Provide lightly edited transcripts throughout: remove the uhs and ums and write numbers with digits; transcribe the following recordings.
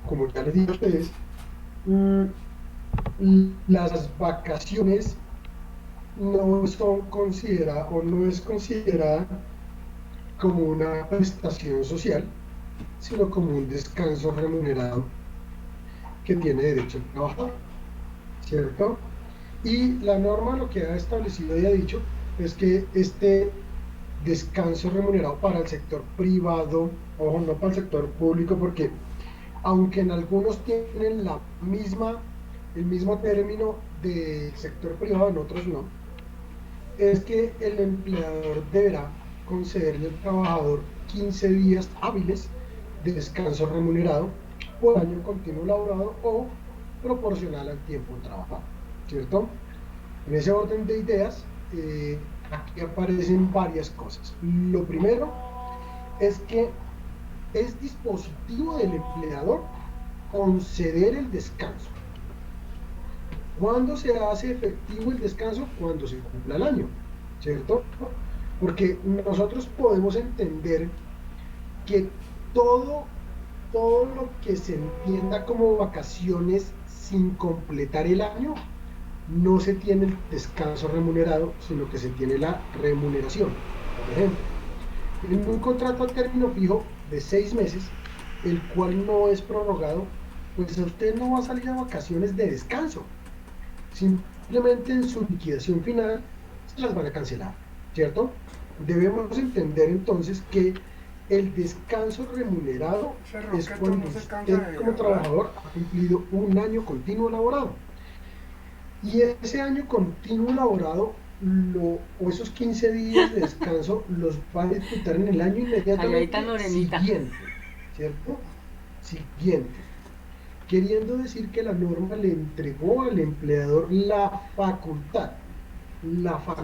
como ya les dije a ustedes, mm, las vacaciones no son consideradas o no es considerada como una prestación social, sino como un descanso remunerado que tiene derecho el trabajador, ¿cierto? Y la norma lo que ha establecido y ha dicho es que este descanso remunerado para el sector privado, ojo, no para el sector público, porque aunque en algunos tienen el mismo término del sector privado, en otros no, es que el empleador deberá concederle al trabajador 15 días hábiles de descanso remunerado por año continuo laborado o proporcional al tiempo trabajado, ¿cierto? En ese orden de ideas, aquí aparecen varias cosas. Lo primero es que es dispositivo del empleador conceder el descanso. ¿Cuándo se hace efectivo el descanso? Cuando se cumpla el año, ¿cierto? Porque nosotros podemos entender que todo, todo lo que se entienda como vacaciones sin completar el año, no se tiene el descanso remunerado, sino que se tiene la remuneración. Por ejemplo, en un contrato a término fijo de 6 meses, el cual no es prorrogado, pues usted no va a salir a vacaciones de descanso. Simplemente en su liquidación final se las van a cancelar, ¿cierto? Debemos entender entonces que el descanso remunerado Ese es Roqueto no cuando se cansa usted de como hablar. trabajador ha cumplido un año continuo laborado. Y ese año continuo laborado, o esos 15 días de descanso, los va a disfrutar en el año Calladita inmediatamente Lorenita. siguiente, ¿cierto? Siguiente. Queriendo decir que la norma le entregó al empleador la ¿Tú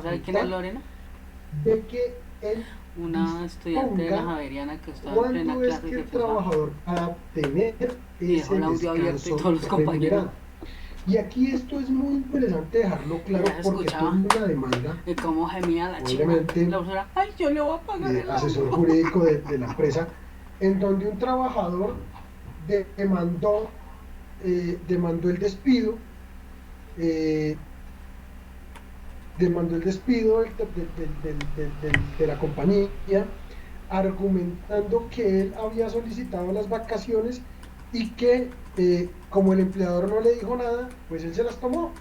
sabes quién es facultad Lorena? de que él Una estudiante de la disponga Javeriana que estaba en plena cuándo es clase y que se el puso trabajador va a tener y dejó ese el audio abierto y descanso todos los compañeros remunerado. Y aquí esto es muy interesante dejarlo ya claro se porque tuve escuchaba una demanda, de cómo gemía la china. La obviamente, profesora, ay, yo le voy a pagar el asesor audio. jurídico de la empresa, en donde un trabajador demandó, demandó el despido, eh, demandó el despido de la compañía, argumentando que él había solicitado las vacaciones y que como el empleador no le dijo nada, pues él se las tomó,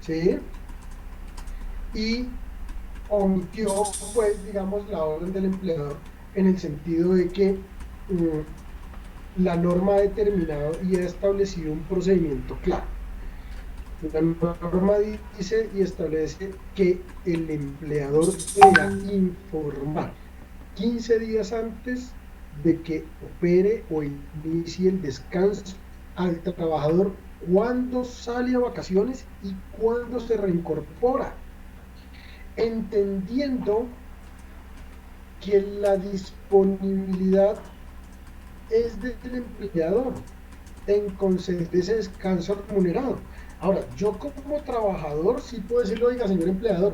¿sí? Y omitió, pues, digamos, la orden del empleador en el sentido de que la norma ha determinado y ha establecido un procedimiento claro. La norma dice y establece que el empleador deberá informar 15 días antes de que opere o inicie el descanso al trabajador cuando sale a vacaciones y cuando se reincorpora, entendiendo que la disponibilidad es del empleador en conceder ese descanso remunerado. Ahora, yo como trabajador sí puedo decirle, oiga, señor empleador,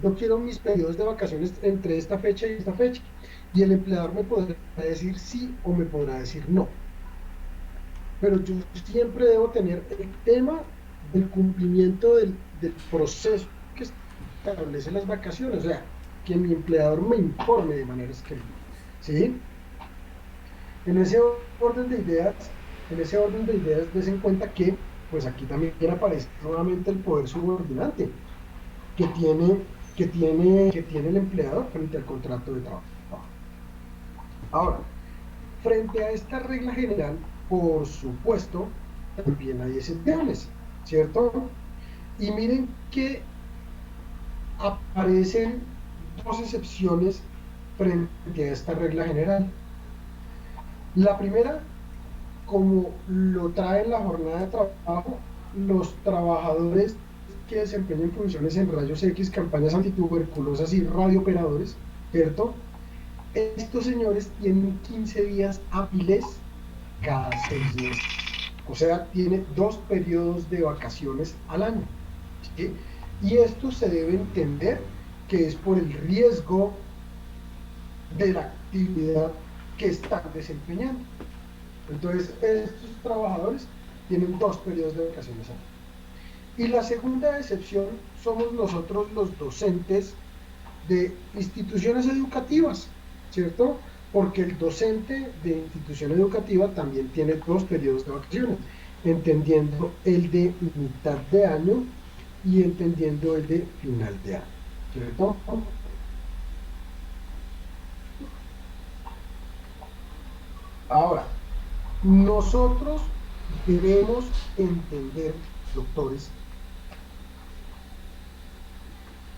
yo quiero mis periodos de vacaciones entre esta fecha y esta fecha. Y el empleador me podrá decir sí o me podrá decir no. Pero yo siempre debo tener el tema del cumplimiento del proceso que establece las vacaciones. O sea, que mi empleador me informe de manera escrita. ¿Sí? En ese orden de ideas, en ese orden de ideas, des en cuenta que, pues aquí también aparece nuevamente el poder subordinante que tiene el empleador frente al contrato de trabajo. Ahora, frente a esta regla general, por supuesto, también hay excepciones, ¿cierto? Y miren que aparecen dos excepciones frente a esta regla general. La primera, como lo trae la jornada de trabajo, los trabajadores que desempeñen funciones en rayos X, campañas antituberculosas y radiooperadores, ¿cierto? Estos señores tienen 15 días hábiles cada 6 meses. O sea, tiene 2 periodos de vacaciones al año, ¿sí? Y esto se debe entender que es por el riesgo de la actividad que están desempeñando. Entonces, estos trabajadores tienen 2 periodos de vacaciones al año. Y la segunda excepción somos nosotros los docentes de instituciones educativas, ¿cierto? Porque el docente de institución educativa también tiene 2 periodos de vacaciones, entendiendo el de mitad de año y entendiendo el de final de año, ¿cierto? Ahora, nosotros debemos entender, doctores,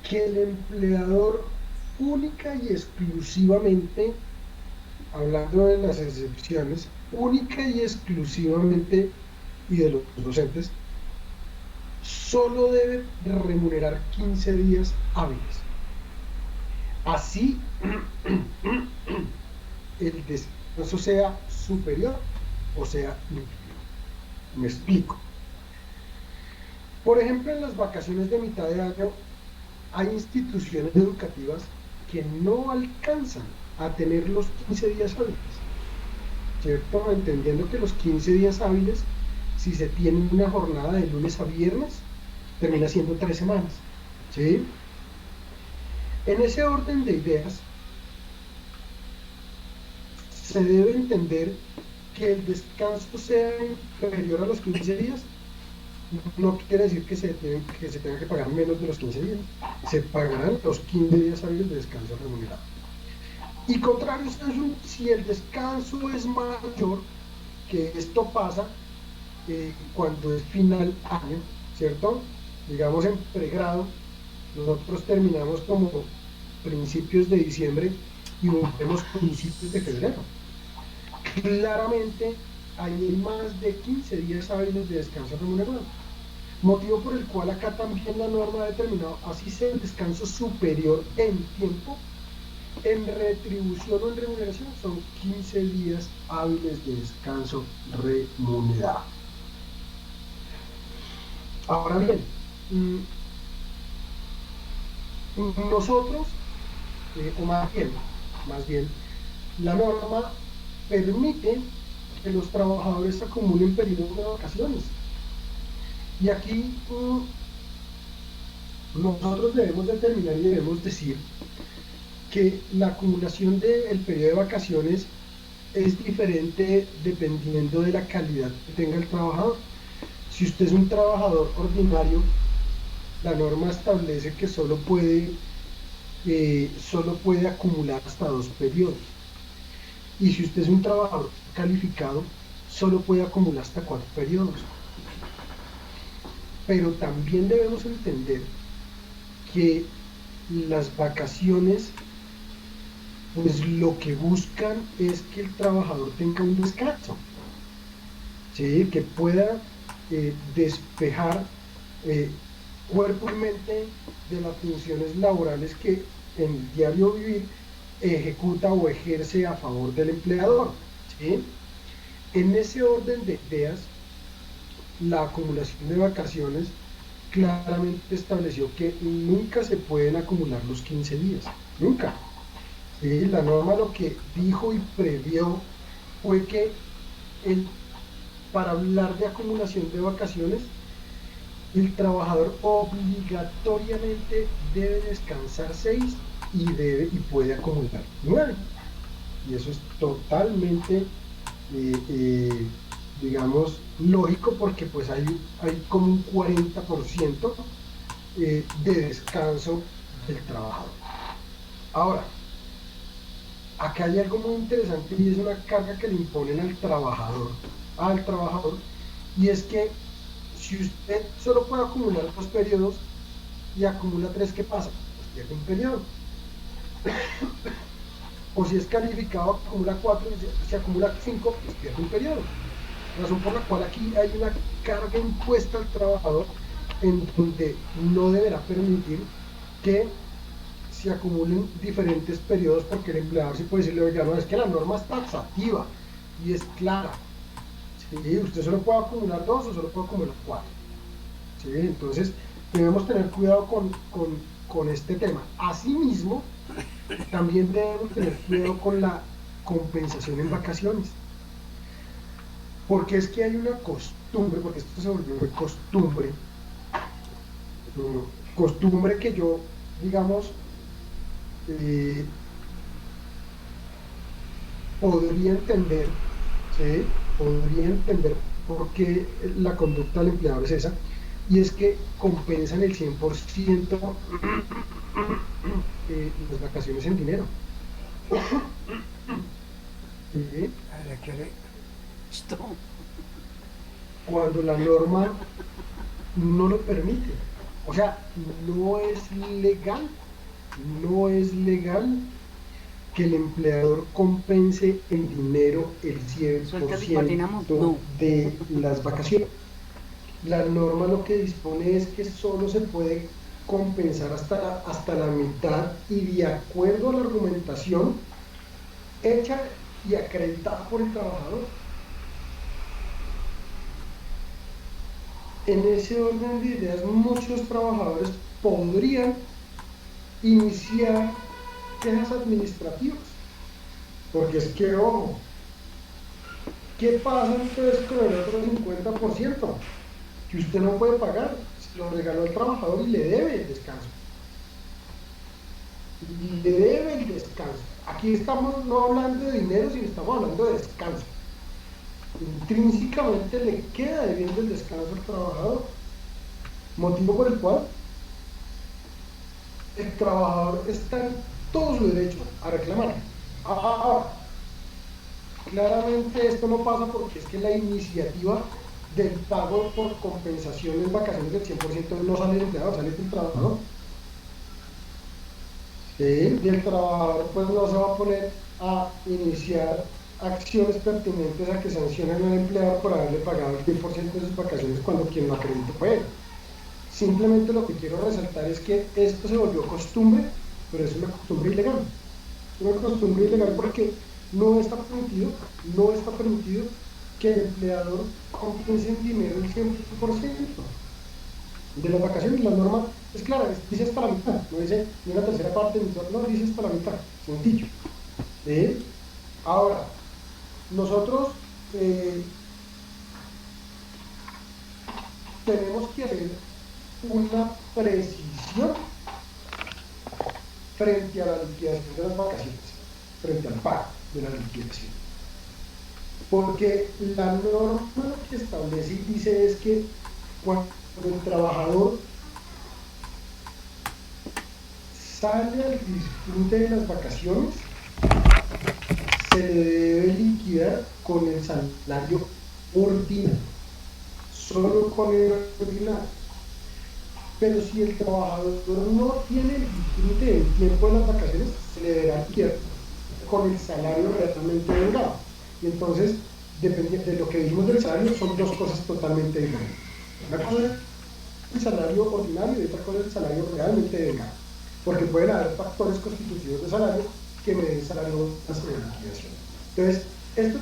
que el empleador única y exclusivamente, hablando de las excepciones, única y exclusivamente, y de los docentes, solo debe remunerar 15 días hábiles. Así, el descanso sea superior o sea inferior. Me explico. Por ejemplo, en las vacaciones de mitad de año, hay instituciones educativas que no alcanzan a tener los 15 días hábiles, ¿cierto? Entendiendo que los 15 días hábiles, si se tiene una jornada de lunes a viernes, termina siendo 3 semanas, ¿sí? En ese orden de ideas, se debe entender que el descanso sea inferior a los 15 días, no quiere decir que se tenga que pagar menos de los 15 días. Se pagarán los 15 días hábiles de descanso remunerado. Y contrario, si el descanso es mayor, que esto pasa cuando es final año, ¿cierto? Digamos en pregrado, nosotros terminamos como principios de diciembre y volvemos principios de febrero. Claramente hay más de 15 días hábiles de descanso remunerado. Motivo por el cual acá también la norma ha determinado, así sea el descanso superior en tiempo, en retribución o en remuneración, son 15 días hábiles de descanso remunerado. Ahora bien, nosotros, o más bien, la norma permite que los trabajadores acumulen periodos de vacaciones. Y aquí nosotros debemos determinar y debemos decir que la acumulación del periodo de vacaciones es diferente dependiendo de la calidad que tenga el trabajador. Si usted es un trabajador ordinario, la norma establece que solo puede acumular hasta 2 periodos. Y si usted es un trabajador calificado, solo puede acumular hasta 4 periodos. Pero también debemos entender que las vacaciones, pues lo que buscan es que el trabajador tenga un descanso, ¿sí? Que pueda despejar cuerpo y mente de las funciones laborales que en el diario vivir ejecuta o ejerce a favor del empleador, ¿sí? En ese orden de ideas, la acumulación de vacaciones claramente estableció que nunca se pueden acumular los 15 días, nunca. ¿Sí? La norma lo que dijo y previó fue que para hablar de acumulación de vacaciones, el trabajador obligatoriamente debe descansar 6 y puede acumular 9. Y eso es totalmente, digamos, lógico, porque pues hay como un 40% de descanso del trabajador. Ahora, acá hay algo muy interesante y es una carga que le imponen al trabajador, y es que si usted solo puede acumular 2 periodos y acumula 3, ¿qué pasa? Pues pierde un periodo. O si es calificado, acumula 4, y si acumula 5, pues pierde un periodo. Razón por la cual aquí hay una carga impuesta al trabajador en donde no deberá permitir que se acumulen diferentes periodos, porque el empleador sí puede decirle, oiga, no, es que la norma es taxativa y es clara. ¿Sí? Usted solo puede acumular 2 o solo puede acumular 4. ¿Sí? Entonces debemos tener cuidado con este tema. Asimismo, también debemos tener cuidado con la compensación en vacaciones. Porque es que hay una costumbre, porque esto se volvió una costumbre, costumbre que yo, digamos, eh, podría entender, ¿sí? Podría entender por qué la conducta del empleador es esa, y es que compensan el 100% las vacaciones en dinero. ¿Sí? Esto. Cuando la norma no lo permite. O sea, no es legal, no es legal que el empleador compense en dinero el Sueltas y patinamos. 100% No. de las vacaciones. La norma lo que dispone es que solo se puede compensar hasta la mitad y de acuerdo a la argumentación hecha y acreditada por el trabajador. En ese orden de ideas, muchos trabajadores podrían iniciar quejas administrativas, porque es que, ojo, ¿qué pasa entonces con el otro 50%? Que usted no puede pagar, se lo regaló el trabajador y le debe el descanso. Le debe el descanso. Aquí estamos no hablando de dinero, sino estamos hablando de descanso. Intrínsecamente le queda debiendo el descanso al trabajador, motivo por el cual el trabajador está en todo su derecho a reclamar. Ahora, claramente esto no pasa porque es que la iniciativa del pago por compensación en vacaciones del 100% no sale del empleador, sale del trabajador. ¿Sí? Y el trabajador pues no se va a poner a iniciar acciones pertinentes a que sancionen al empleador por haberle pagado el 10% de sus vacaciones cuando quien lo acredite fue él. Simplemente lo que quiero resaltar es que esto se volvió costumbre, pero es una costumbre ilegal. Es una costumbre ilegal porque no está permitido que el empleador compense en dinero el 100% de las vacaciones. La norma es clara, dice hasta la mitad, no dice ni una tercera parte, no, dice hasta la mitad, sencillo. ¿Sí? Ahora, nosotros tenemos que hacer una precisión frente a la liquidación de las vacaciones, frente al pago de la liquidación. Porque la norma que establece y dice es que cuando el trabajador sale al disfrute de las vacaciones, se le debe liquidar con el salario ordinario, solo con el ordinario. Pero si el trabajador no tiene el disfrute del tiempo de las vacaciones, se le deberá liquidar con el salario realmente vengado. Y entonces, dependiendo de lo que dijimos del salario, son dos cosas totalmente diferentes. Una cosa es el salario ordinario y otra cosa es el salario realmente vengado. Porque pueden haber factores constitutivos de salario que me den salario sobre la liquidación. Entonces, esto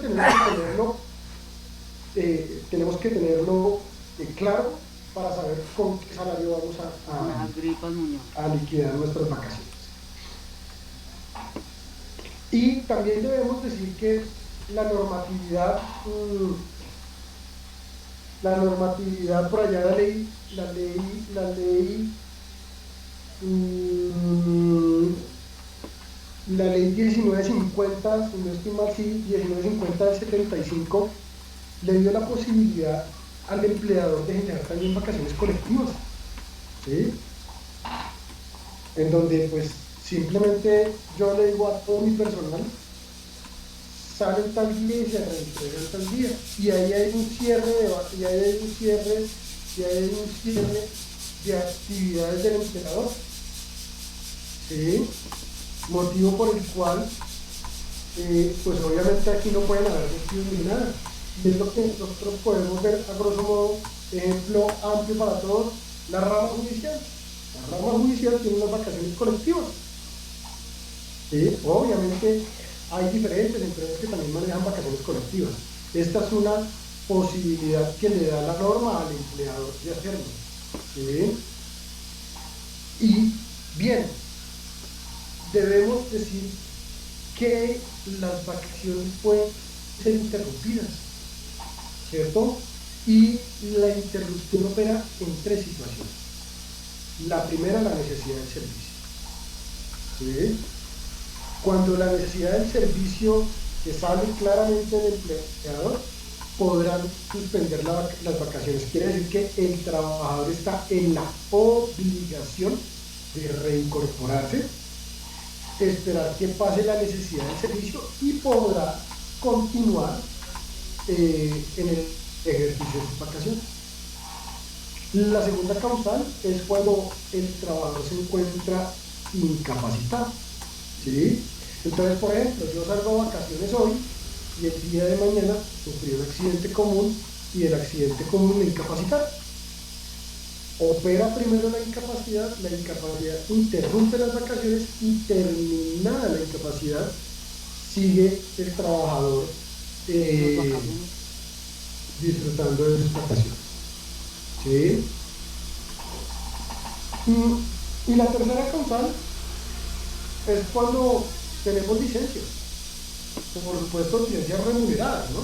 tenemos que tenerlo claro para saber con qué salario vamos a liquidar nuestras vacaciones. Y también debemos decir que la normatividad por allá, la ley 1950, si no estoy mal, sí, 1950 del 75, le dio la posibilidad al empleador de generar también vacaciones colectivas, ¿sí? En donde pues simplemente yo le digo a todo mi personal, salen tal día y se reentregan tal día, y ahí hay un cierre de actividades del empleador, ¿sí? Motivo por el cual pues obviamente aquí no pueden haber despidos ni nada. Y es lo que nosotros podemos ver a grosso modo, ejemplo amplio para todos, la rama judicial. La rama judicial tiene unas vacaciones colectivas. ¿Sí? Obviamente hay diferentes empresas que también manejan vacaciones colectivas. Esta es una posibilidad que le da la norma al empleador de hacerlo. ¿Sí? Y bien, debemos decir que las vacaciones pueden ser interrumpidas. ¿cierto? Y la interrupción opera en tres situaciones. La primera, la necesidad del servicio. ¿Sí? Cuando la necesidad del servicio que sale claramente del empleador, podrán suspender las vacaciones. Quiere decir que el trabajador está en la obligación de reincorporarse, esperar que pase la necesidad del servicio y podrá continuar en el ejercicio de sus vacaciones. La segunda causal es cuando el trabajador se encuentra incapacitado, ¿sí? Entonces, por ejemplo, yo salgo a vacaciones hoy y el día de mañana sufrí un accidente común y el accidente común me incapacita. Opera primero la incapacidad interrumpe las vacaciones y terminada la incapacidad sigue el trabajador disfrutando de sus vacaciones. ¿Sí? Y la tercera causal es cuando tenemos licencias, por supuesto licencias remuneradas, ¿no?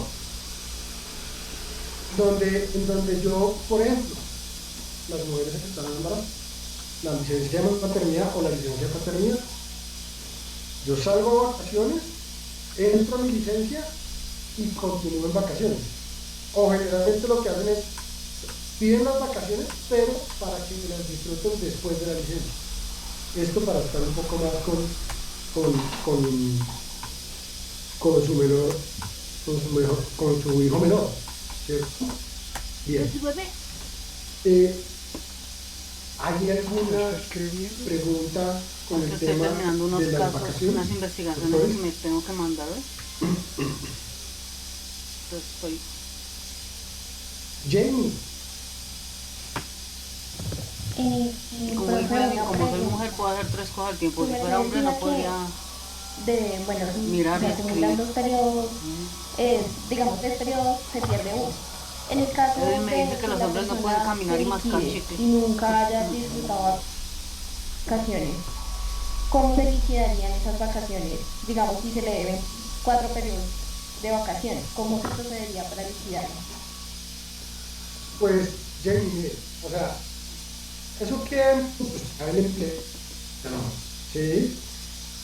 En donde yo, por ejemplo, las mujeres que están embarazadas, la licencia de maternidad o la licencia de paternidad, yo salgo a vacaciones, entro a mi licencia y continúo en vacaciones. O generalmente lo que hacen es piden las vacaciones, pero para que las disfruten después de la licencia. Esto para estar un poco más con su menor, con su hijo menor, ¿cierto? Bien. ¿Hay alguna pregunta con el tema estoy terminando unos de las casos, vacaciones? unas investigaciones que me tengo que mandar hoy. Entonces estoy... Jamie. Como soy mujer puedo hacer 3 cosas al tiempo. Si fuera hombre no podría mirar y escribir. Dos periodos, digamos, 3 periodos se pierde uno. En el caso Él me dice que los hombres no pueden caminar y mascar chicle. Y nunca haya disfrutado vacaciones, ¿cómo se liquidarían esas vacaciones? Digamos, si se le deben 4 periodos de vacaciones, ¿cómo se procedería para liquidarlas? Pues, Jamie, o sea, eso queda en el empleador, ¿sí?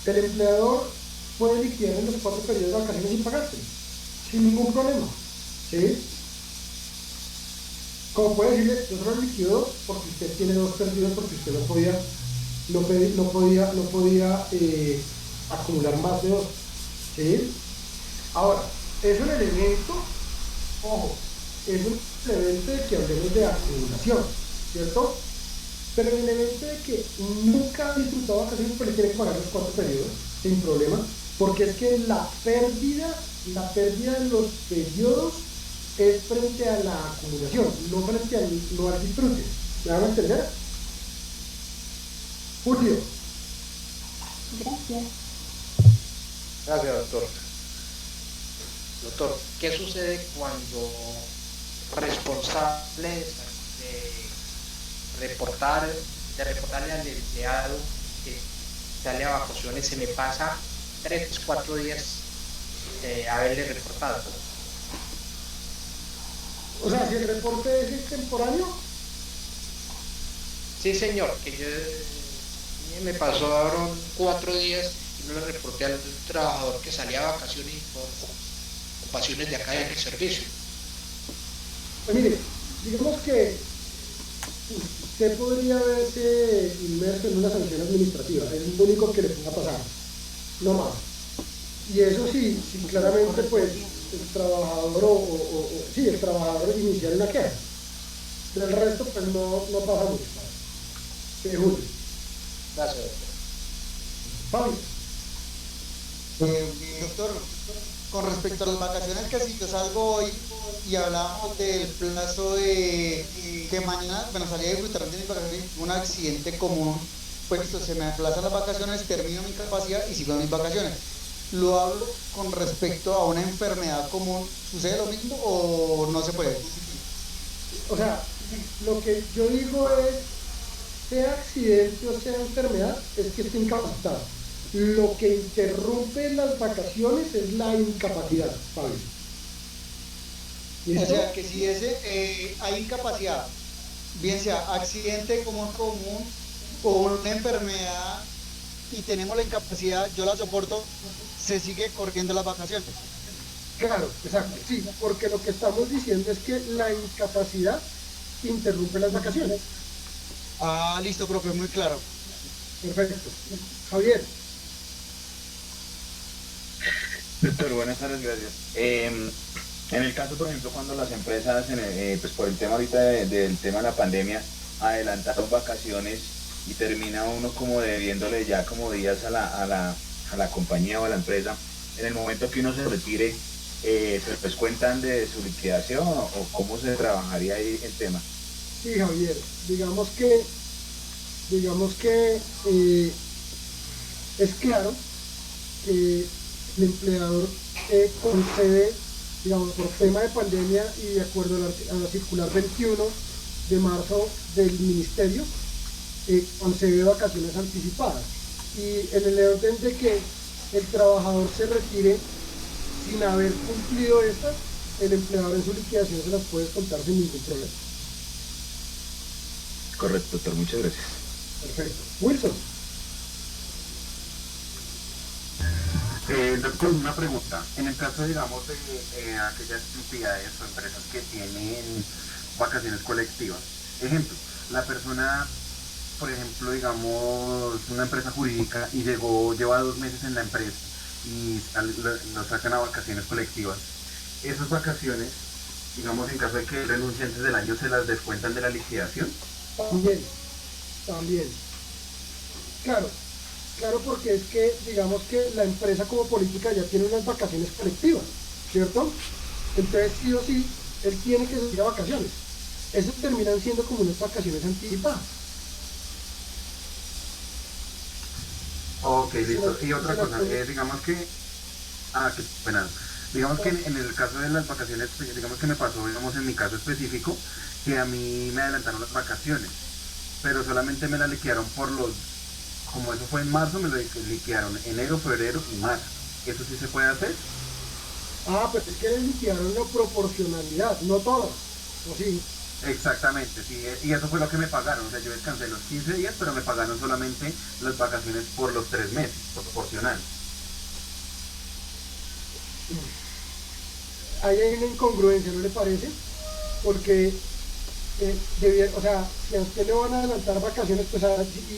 El empleador puede liquidar en los 4 periodos de vacaciones sin pagarte, sin ningún problema, ¿sí? Como puede decirle, yo solo liquido porque usted tiene 2 perdidos, porque usted no podía acumular más de 2, ¿sí? Ahora, es un elemento, ojo, es un elemento de que hablemos de acumulación, ¿cierto? Pero el elemento de que nunca ha disfrutado vacaciones, pues le quieren pagar los 4 periodos sin problema, porque es que la pérdida de los periodos es frente a la acumulación, no frente al disfrute. ¿Me van a entender? Julio. Gracias. Gracias, doctor. Doctor, ¿qué sucede cuando responsables de reportarle al empleado que sale a vacaciones se me pasa 3-4 días de haberle reportado? O sea, si el reporte es extemporáneo. Sí, señor, que me pasaron 4 días y no le reporté al trabajador que salía a vacaciones por ocupaciones de acá del servicio. Pues mire, digamos que usted podría verse inmerso en una sanción administrativa, es lo único que le pueda pasar, no más. Y eso sí claramente pues el trabajador el trabajador iniciar una queja. Del resto pues no pasa mucho. Julio. Gracias, doctor. Fabio. Doctor, con respecto a las vacaciones que si yo salgo hoy y hablamos del plazo de que mañana, salí a disfrutar de mis vacaciones, un accidente común, pues se me aplazan las vacaciones, termino mi capacidad y sigo mis vacaciones. Lo hablo con respecto a una enfermedad común, ¿sucede lo mismo o no se puede? O sea, lo que yo digo es, sea accidente o sea enfermedad, es que esté incapacitado. Lo que interrumpe las vacaciones es la incapacidad, Fabio. O ¿Listo? sea que si hay incapacidad, bien sea accidente común o una enfermedad y tenemos la incapacidad, yo la soporto, se sigue corriendo las vacaciones. Claro, exacto, sí, porque lo que estamos diciendo es que la incapacidad interrumpe las vacaciones. Ah, listo, profe, muy claro. Perfecto. Javier, Doctor, buenas tardes, gracias. En el caso, por ejemplo, cuando las empresas, pues por el tema ahorita del tema de la pandemia, adelantaron vacaciones y termina uno como debiéndole ya como días a la compañía o a la empresa, en el momento que uno se retire, ¿se les cuentan de su liquidación o cómo se trabajaría ahí el tema? sí, Javier, digamos que es claro que el empleador concede, digamos, por tema de pandemia y de acuerdo a la circular 21 de marzo del ministerio, concede vacaciones anticipadas. Y en el orden de que el trabajador se retire sin haber cumplido estas, el empleador en su liquidación se las puede contar sin ningún problema. Correcto, doctor, muchas gracias. Perfecto. Wilson, Doctor, una pregunta. En el caso, digamos, de aquellas entidades o empresas que tienen vacaciones colectivas, ejemplo, la persona, por ejemplo, digamos, una empresa jurídica y lleva 2 meses en la empresa y lo sacan a vacaciones colectivas. Esas vacaciones, digamos, en caso de que renuncie antes del año, se las descuentan de la liquidación. también, también. Claro, claro, porque es que, digamos que la empresa como política ya tiene unas vacaciones colectivas, ¿cierto? Entonces, sí o sí, él tiene que salir a vacaciones. Eso terminan siendo como unas vacaciones anticipadas. Ok, Se listo. las- Y otra se las cosa, puede- digamos que, qué pena. Digamos que en el caso de las vacaciones, pues, digamos que me pasó, digamos, en mi caso específico, que a mí me adelantaron las vacaciones, pero solamente me las liquidaron como eso fue en marzo, me lo liquidaron enero, febrero y marzo. ¿Eso sí se puede hacer? Pues es que le liquidaron la proporcionalidad, no todas. ¿O sí? Exactamente, sí, y eso fue lo que me pagaron, o sea, yo descansé los 15 días, pero me pagaron solamente las vacaciones por los 3 meses, proporcional. Ahí hay una incongruencia, ¿no le parece? Porque o sea, si a usted le van a adelantar vacaciones, pues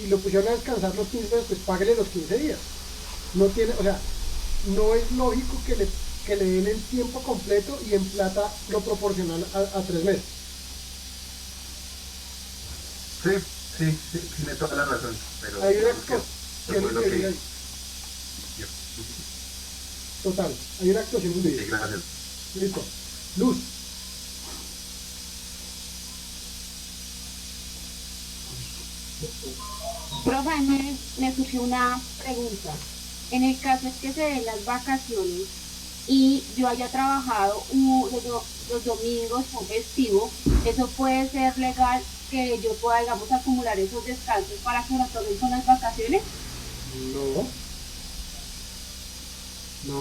y lo pusieron a descansar los 15 días, pues páguele los 15 días. No tiene, o sea, no es lógico que le den el tiempo completo y en plata lo proporcional a 3 meses. Sí, sí, tiene toda la razón, pero Hay una digamos que eso actuación fue lo que indebida ahí. yo. Total, hay una actuación Sí, indebida. gracias. Listo. Luz, Profe, me surgió una pregunta. En el caso es que se den las vacaciones y yo haya trabajado los domingos o festivo, ¿eso puede ser legal que yo pueda, digamos, acumular esos descansos para que lo tomen con las vacaciones? no,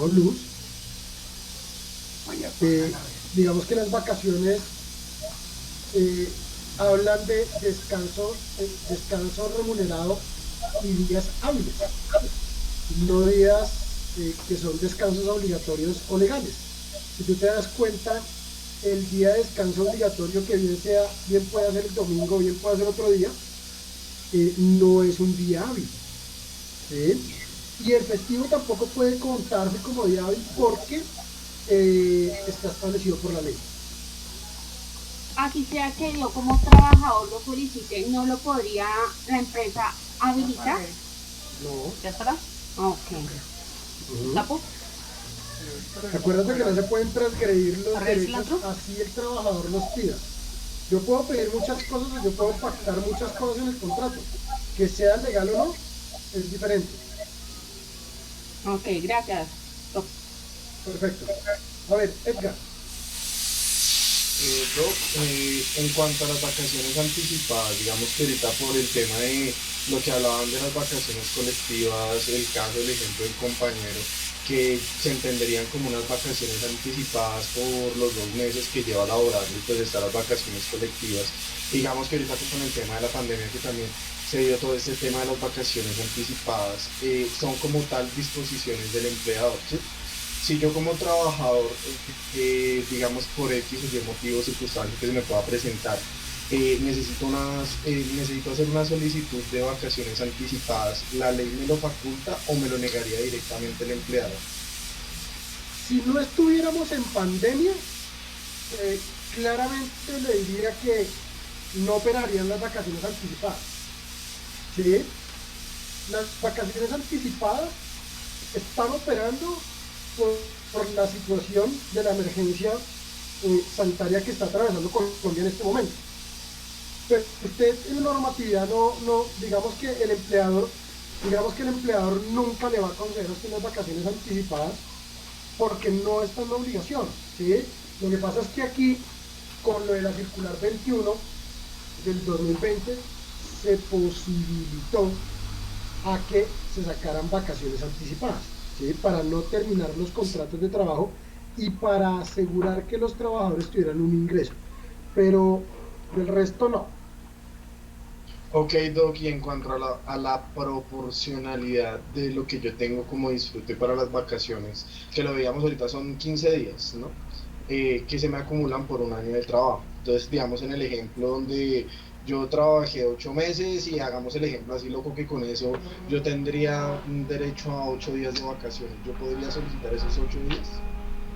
no, Luz. Eh, digamos que las vacaciones eh, hablan de descanso remunerado y días hábiles, no días que son descansos obligatorios o legales. Si tú te das cuenta, el día de descanso obligatorio que bien puede ser el domingo, bien puede ser otro día, no es un día hábil. ¿Sí? Y el festivo tampoco puede contarse como día hábil porque está establecido por la ley. Así sea que yo como trabajador lo solicite, ¿no lo podría la empresa habilitar? No. ¿Ya estará? Ok. ¿Tapo? Acuérdate que no se pueden transgredir los ¿Arregla el derechos cilantro? así el trabajador los pida. Yo puedo pedir muchas cosas o yo puedo pactar muchas cosas en el contrato. Que sea legal o no, es diferente. Ok, gracias. Perfecto. A ver, Edgar. Doc, en cuanto a las vacaciones anticipadas, digamos que ahorita por el tema de lo que hablaban de las vacaciones colectivas, el caso, el ejemplo del compañero, que se entenderían como unas vacaciones anticipadas por los 2 meses que lleva laboral y pues están las vacaciones colectivas. Digamos que ahorita con el tema de la pandemia que también se dio todo este tema de las vacaciones anticipadas, son como tal disposiciones del empleador, ¿sí? Si yo como trabajador, digamos por X o Y motivos, circunstancias que se me pueda presentar, necesito hacer una solicitud de vacaciones anticipadas, ¿la ley me lo faculta o me lo negaría directamente el empleador? Si no estuviéramos en pandemia, claramente le diría que no operarían las vacaciones anticipadas. ¿Sí? Las vacaciones anticipadas están operando por la situación de la emergencia sanitaria que está atravesando Colombia en este momento. Pero usted en la normatividad digamos que el empleador nunca le va a conceder a usted unas vacaciones anticipadas porque no está en la obligación, ¿sí? Lo que pasa es que aquí, con lo de la circular 21 del 2020, se posibilitó a que se sacaran vacaciones anticipadas, ¿sí? Para no terminar los contratos de trabajo y para asegurar que los trabajadores tuvieran un ingreso, pero del resto no. Ok, Doc, y en cuanto a la proporcionalidad de lo que yo tengo como disfrute para las vacaciones, que lo veíamos ahorita son 15 días, ¿no? Que se me acumulan por un año de trabajo. Entonces, digamos en el ejemplo donde yo trabajé 8 meses y hagamos el ejemplo así loco que con eso yo tendría un derecho a 8 días de vacaciones. ¿Yo podría solicitar esos 8 días?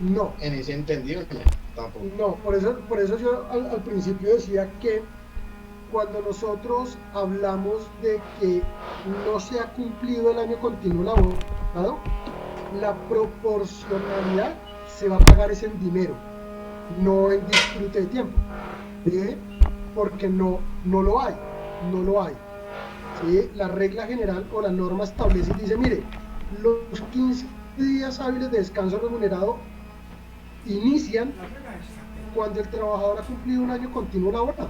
No. En ese entendido, no, tampoco. No, por eso yo al principio decía que cuando nosotros hablamos de que no se ha cumplido el año continuo laborado, la proporcionalidad se va a pagar es en dinero, no en disfrute de tiempo, ¿sí? Porque no lo hay. ¿Sí? La regla general o la norma establece y dice, mire, los 15 días hábiles de descanso remunerado inician cuando el trabajador ha cumplido un año continuo laboral.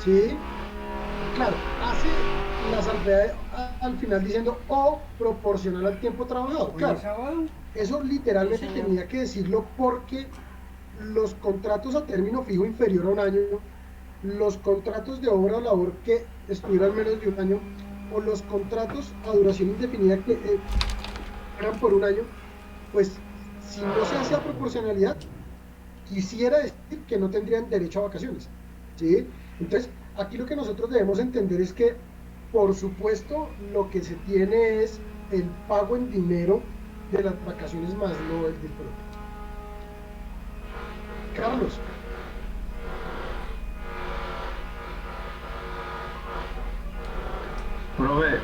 ¿Sí? Claro, hace la salvedad al final diciendo o proporcional al tiempo trabajado. Claro, eso literalmente tenía que decirlo porque los contratos a término fijo inferior a un año, los contratos de obra o labor que estuvieran menos de un año, o los contratos a duración indefinida que eran por un año, pues si no se hace a proporcionalidad, quisiera decir que no tendrían derecho a vacaciones, ¿sí? Entonces, aquí lo que nosotros debemos entender es que, por supuesto, lo que se tiene es el pago en dinero de las vacaciones más no el disfrute. Carlos. Profe,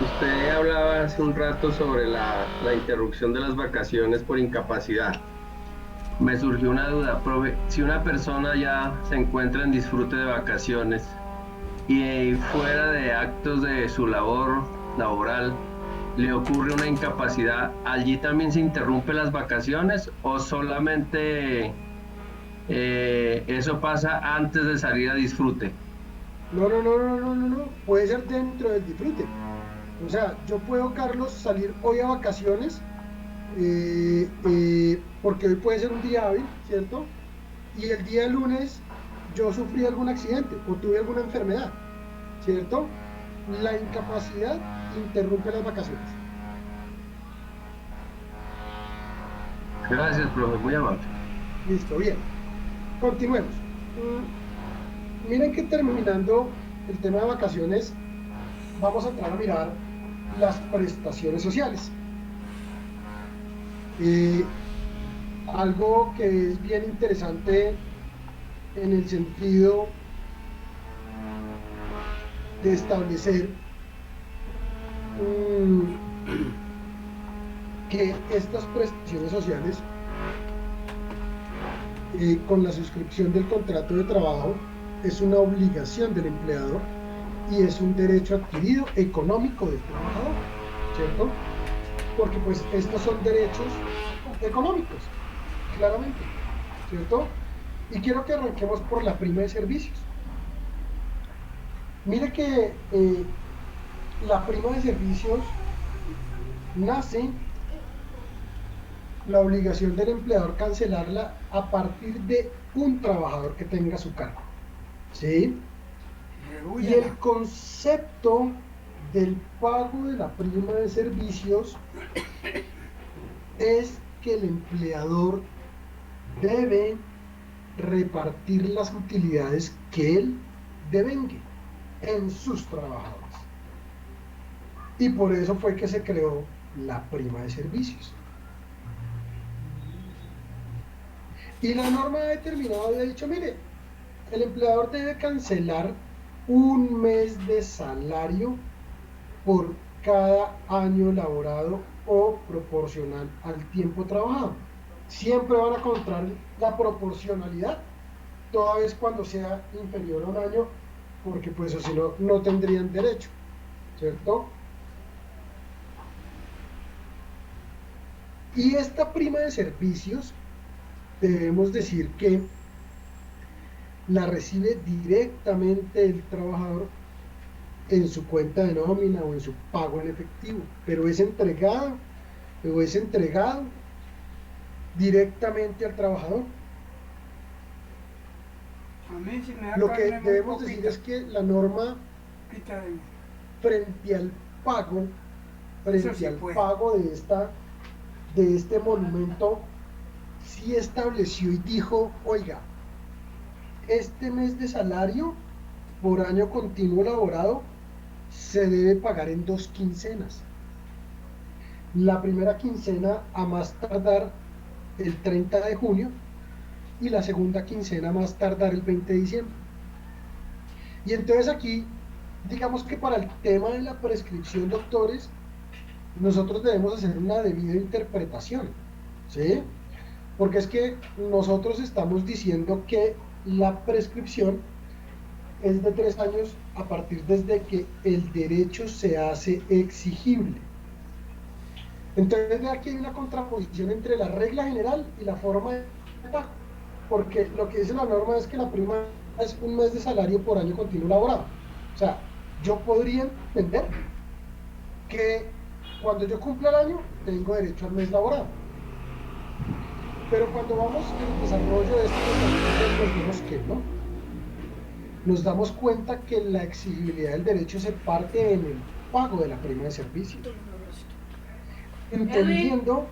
usted hablaba hace un rato sobre la interrupción de las vacaciones por incapacidad. Me surgió una duda, profe, si una persona ya se encuentra en disfrute de vacaciones y fuera de actos de su labor laboral le ocurre una incapacidad, ¿allí también se interrumpen las vacaciones o solamente eso pasa antes de salir a disfrute? No, puede ser dentro del disfrute. O sea, yo puedo, Carlos, salir hoy a vacaciones porque hoy puede ser un día hábil, ¿cierto? Y el día lunes yo sufrí algún accidente o tuve alguna enfermedad, ¿cierto? La incapacidad interrumpe las vacaciones. Gracias, profe, muy amable. Listo, bien. Continuemos. Miren que terminando el tema de vacaciones, vamos a entrar a mirar las prestaciones sociales. Algo que es bien interesante en el sentido de establecer que estas prestaciones sociales con la suscripción del contrato de trabajo es una obligación del empleador y es un derecho adquirido económico del trabajador, ¿cierto? Porque pues estos son derechos económicos, claramente, ¿cierto? Y quiero que arranquemos por la prima de servicios. Mire que la prima de servicios nace la obligación del empleador cancelarla a partir de un trabajador que tenga a su cargo. ¿Sí? Y el concepto del pago de la prima de servicios es que el empleador debe repartir las utilidades que él devengue en sus trabajadores. Y por eso fue que se creó la prima de servicios. Y la norma ha determinado y ha dicho, mire, el empleador debe cancelar un mes de salario por cada año laborado o proporcional al tiempo trabajado. Siempre van a encontrar la proporcionalidad, toda vez cuando sea inferior a un año, porque pues o si no, no tendrían derecho, ¿cierto? Y esta prima de servicios, debemos decir que la recibe directamente el trabajador en su cuenta de nómina o en su pago en efectivo, pero es entregado directamente al trabajador. Lo que debemos decir es que la norma frente al pago de este monumento sí estableció y dijo, oiga, este mes de salario por año continuo laborado se debe pagar en 2 quincenas. La primera quincena a más tardar el 30 de junio y la segunda quincena a más tardar el 20 de diciembre. Y entonces aquí, digamos que para el tema de la prescripción, doctores, nosotros debemos hacer una debida interpretación, ¿sí? Porque es que nosotros estamos diciendo que la prescripción es de 3 años a partir desde que el derecho se hace exigible. Entonces aquí hay una contraposición entre la regla general y la forma de pago, porque lo que dice la norma es que la prima es un mes de salario por año continuo laborado. O sea, yo podría entender que cuando yo cumpla el año tengo derecho al mes laborado, pero cuando vamos en el desarrollo de este nos vemos que no. Nos damos cuenta que la exigibilidad del derecho se parte en el pago de la prima de servicio, entendiendo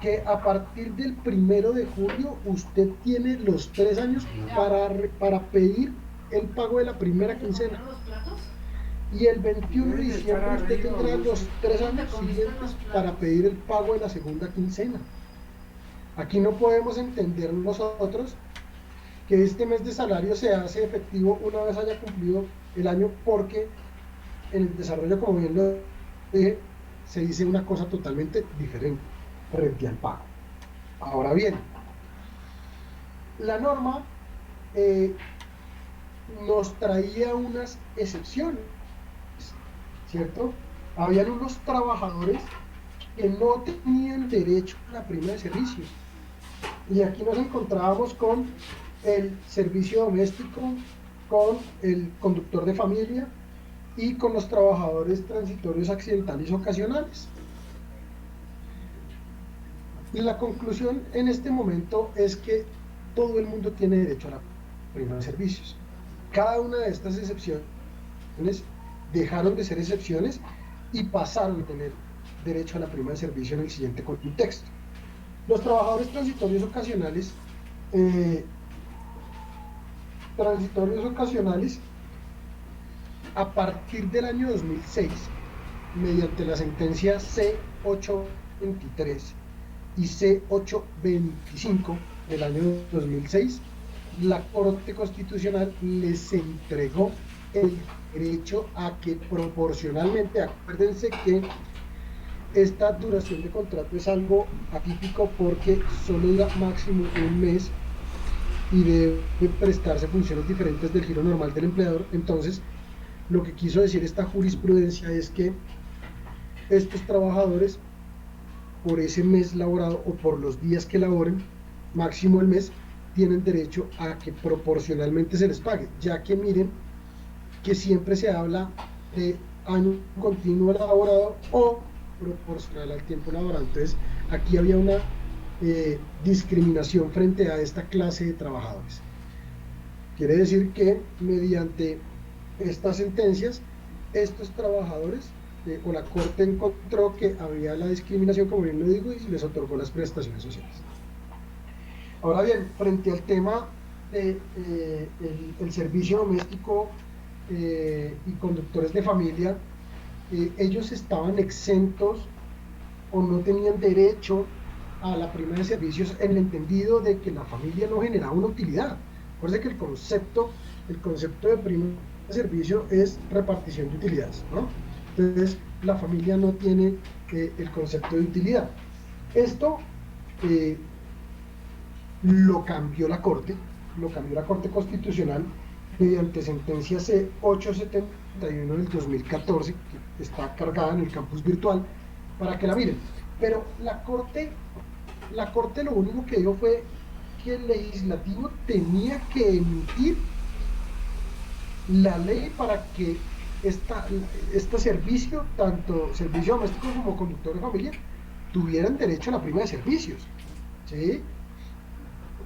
que a partir del 1 de julio usted tiene los 3 años para pedir el pago de la primera quincena, y el 21 de diciembre usted tendrá los 3 años siguientes para pedir el pago de la segunda quincena. Aquí no podemos entender nosotros que este mes de salario se hace efectivo una vez haya cumplido el año, porque en el desarrollo, como bien lo dije, se dice una cosa totalmente diferente frente al pago. Ahora bien, la norma nos traía unas excepciones, ¿cierto? Habían unos trabajadores que no tenían derecho a la prima de servicios, y aquí nos encontrábamos con el servicio doméstico, con el conductor de familia y con los trabajadores transitorios accidentales ocasionales. Y la conclusión en este momento es que todo el mundo tiene derecho a la prima de servicios. Cada una de estas excepciones dejaron de ser excepciones y pasaron a tener derecho a la prima de servicio en el siguiente contexto. Los trabajadores transitorios ocasionales a partir del año 2006, mediante la sentencia C823 y C825 del año 2006, la Corte Constitucional les entregó el derecho a que proporcionalmente, acuérdense que esta duración de contrato es algo atípico porque solo dura máximo un mes y debe prestarse funciones diferentes del giro normal del empleador. Entonces, lo que quiso decir esta jurisprudencia es que estos trabajadores, por ese mes laborado o por los días que laboren, máximo el mes, tienen derecho a que proporcionalmente se les pague, ya que miren que siempre se habla de año continuo laborado o proporcional al tiempo laborado. Entonces aquí había una discriminación frente a esta clase de trabajadores. Quiere decir que mediante estas sentencias, estos trabajadores o la Corte encontró que había la discriminación, como bien lo digo, y les otorgó las prestaciones sociales. Ahora bien, frente al tema de el servicio doméstico y conductores de familia, ellos estaban exentos o no tenían derecho a la prima de servicios en el entendido de que la familia no generaba una utilidad. Recuerden que el concepto de prima de servicio es repartición de utilidades, ¿no? Entonces, la familia no tiene el concepto de utilidad. Esto lo cambió la Corte Constitucional mediante sentencia C871 del 2014, que está cargada en el campus virtual, para que la miren. Pero la Corte lo único que dijo fue que el legislativo tenía que emitir la ley para que este servicio, tanto servicio doméstico como conductor de familia, tuvieran derecho a la prima de servicios, ¿sí?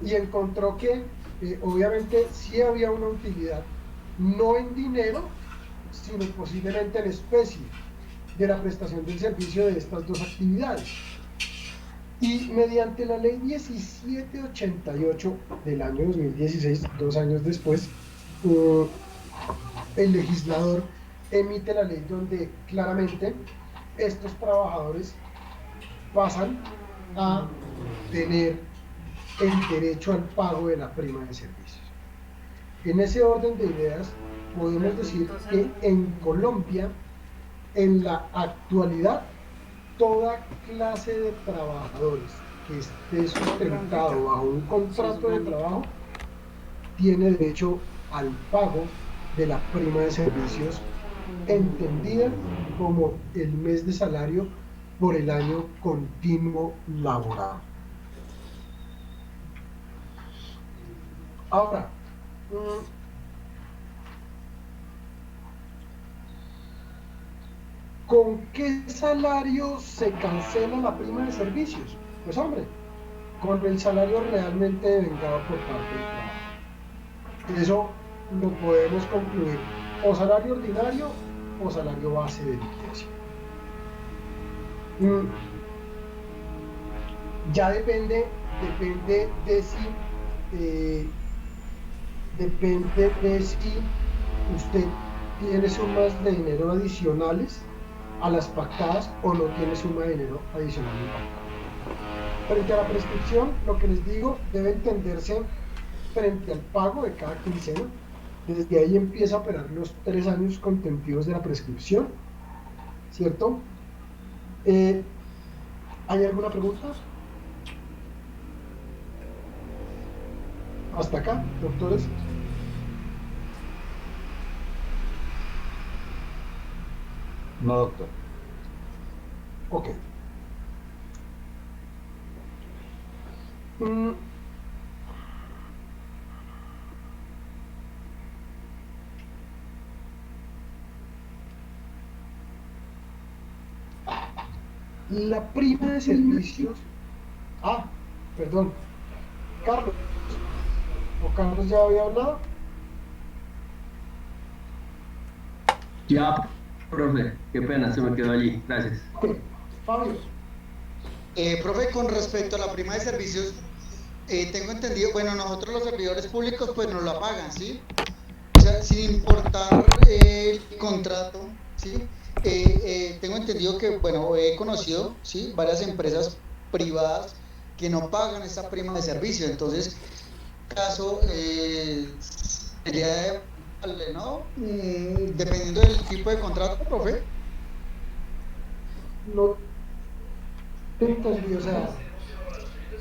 Y encontró que obviamente sí había una utilidad, no en dinero, sino posiblemente en especie, de la prestación del servicio de estas dos actividades. Y mediante la ley 1788 del año 2016, 2 años después, el legislador emite la ley donde claramente estos trabajadores pasan a tener el derecho al pago de la prima de servicios. En ese orden de ideas, podemos decir que en Colombia, en la actualidad, toda clase de trabajadores que esté sustentado bajo un contrato de trabajo tiene derecho al pago de la prima de servicios, entendida como el mes de salario por el año continuo laboral. Ahora, ¿con qué salario se cancela la prima de servicios? Pues hombre, con el salario realmente devengado por parte del trabajo. Eso lo podemos concluir o salario ordinario o salario base de liquidación. Ya depende de si usted tiene sumas de dinero adicionales a las pactadas o no tiene suma de dinero adicional pactada. Frente a la prescripción, lo que les digo debe entenderse frente al pago de cada quincena. Desde ahí empieza a operar los 3 años contemplativos de la prescripción, ¿cierto? ¿Hay alguna pregunta? Hasta acá, doctores. No, doctor. Ok. La prima de servicios. Perdón. Carlos. ¿O Carlos ya había hablado? Ya, profe, qué pena, se me quedó allí. Gracias. Fabio. Profe, con respecto a la prima de servicios, tengo entendido, bueno, nosotros los servidores públicos pues nos la pagan, ¿sí? O sea, sin importar el contrato, ¿sí? Tengo entendido que, bueno, he conocido, ¿sí?, varias empresas privadas que no pagan esta prima de servicio. Entonces, caso sería, ¿no? Dependiendo del tipo de contrato, profe. No te entendí, o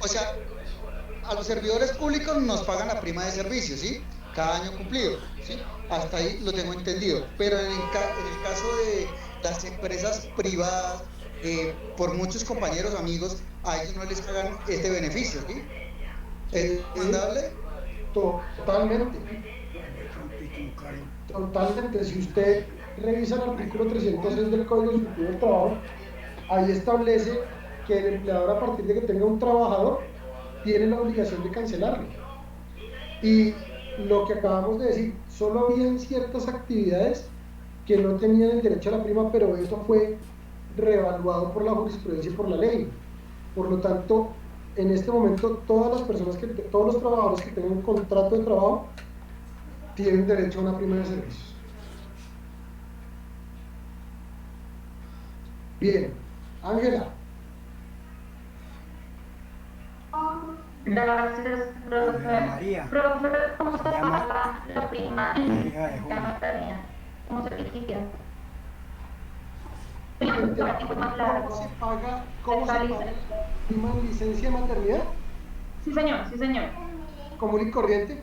sea, a los servidores públicos nos pagan la prima de servicio, ¿sí? Cada año cumplido, ¿sí? Hasta ahí lo tengo entendido. Pero en el caso de las empresas privadas, por muchos compañeros, amigos, a ellos no les pagan este beneficio, ¿sí? ¿Es recomendable? Totalmente. Totalmente. Si usted revisa el artículo 306 del Código Civil del Trabajo, ahí establece que el empleador, a partir de que tenga un trabajador, tiene la obligación de cancelarlo. Y lo que acabamos de decir, solo habían ciertas actividades que no tenían el derecho a la prima, pero eso fue reevaluado por la jurisprudencia y por la ley. Por lo tanto, en este momento, todos los trabajadores que tengan un contrato de trabajo tienen derecho a una prima de servicios. Bien, Ángela. Gracias, profe. María. Profe, ¿cómo se llama paga la prima María de en Julio. la maternidad? ¿Cómo se liquida? ¿Cómo se paga la prima en licencia de maternidad? Sí, señor, sí, señor. ¿Común y corriente?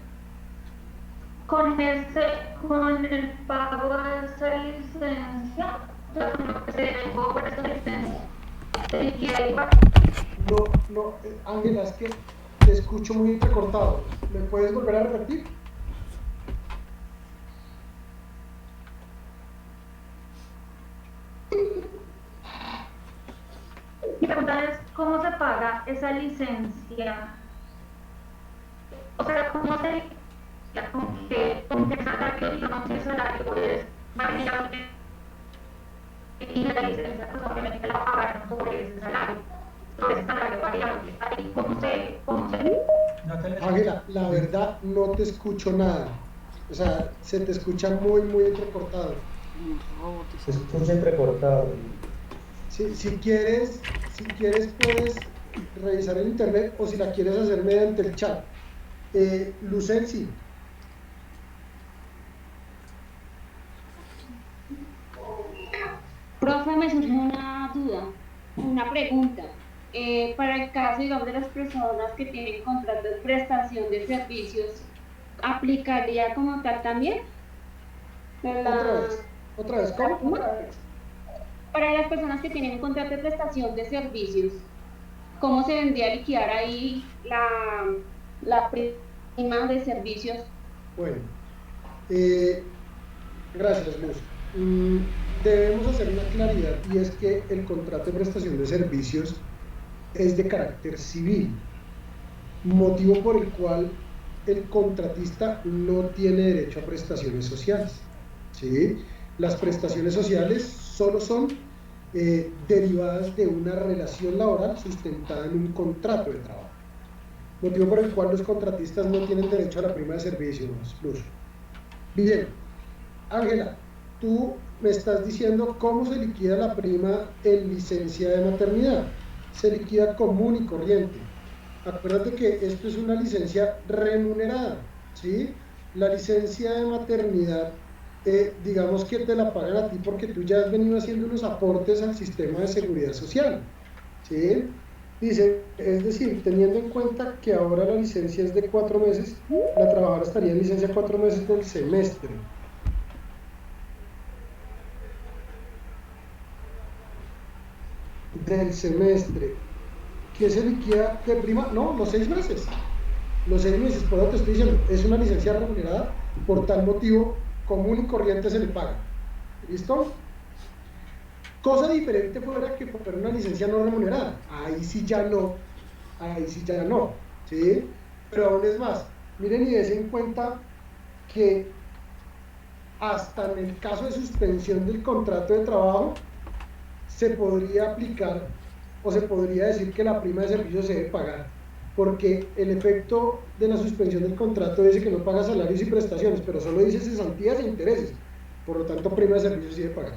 Con el pago de esa licencia, lo que se dejó por esa licencia, se liquida igual. No, Ángela, es que te escucho muy entrecortado. ¿Me puedes volver a repetir? Mi pregunta es, ¿cómo se paga esa licencia? O sea, ¿cómo se con qué salario, digamos, el salario es variable y la licencia pues obviamente la pagaron sobre ese salario variable? Ahí, ¿cómo se? Ángela, la verdad no te escucho nada. O sea, se te escucha muy entrecortado. Se escucha entrecortado. Si quieres puedes revisar el internet, o si la quieres hacer mediante el chat. Lucensi. Profe, me surgió una duda, una pregunta. Para el caso, digamos, de las personas que tienen contrato de prestación de servicios, ¿aplicaría como tal también? Otra vez, ¿cómo? Para las personas que tienen un contrato de prestación de servicios, ¿cómo se vendría a liquidar ahí la prima de servicios? Bueno, gracias, Luz. Debemos hacer una claridad, y es que el contrato de prestación de servicios es de carácter civil, motivo por el cual el contratista no tiene derecho a prestaciones sociales, ¿sí? Las prestaciones sociales solo son derivadas de una relación laboral sustentada en un contrato de trabajo, motivo por el cual los contratistas no tienen derecho a la prima de servicios, Luz. Bien, Ángela, tú me estás diciendo cómo se liquida la prima en licencia de maternidad. Se liquida común y corriente. Acuérdate que esto es una licencia remunerada, ¿sí? La licencia de maternidad, digamos que te la pagan a ti porque tú ya has venido haciendo unos aportes al sistema de seguridad social, ¿sí? Dice, es decir, teniendo en cuenta que ahora la licencia es de 4 meses, la trabajadora estaría en licencia 4 meses del semestre. ¿Qué se liquida de prima? No, los 6 meses. Los 6 meses, por lo que te estoy diciendo, es una licencia remunerada, por tal motivo, común y corriente se le paga. ¿Listo? Cosa diferente fuera que por una licencia no remunerada. Ahí sí ya no, ¿sí? Pero aún es más, miren y den en cuenta que hasta en el caso de suspensión del contrato de trabajo, se podría aplicar o se podría decir que la prima de servicio se debe pagar, porque el efecto de la suspensión del contrato dice que no paga salarios y prestaciones, pero solo dice cesantías e intereses, por lo tanto prima de servicio se debe pagar.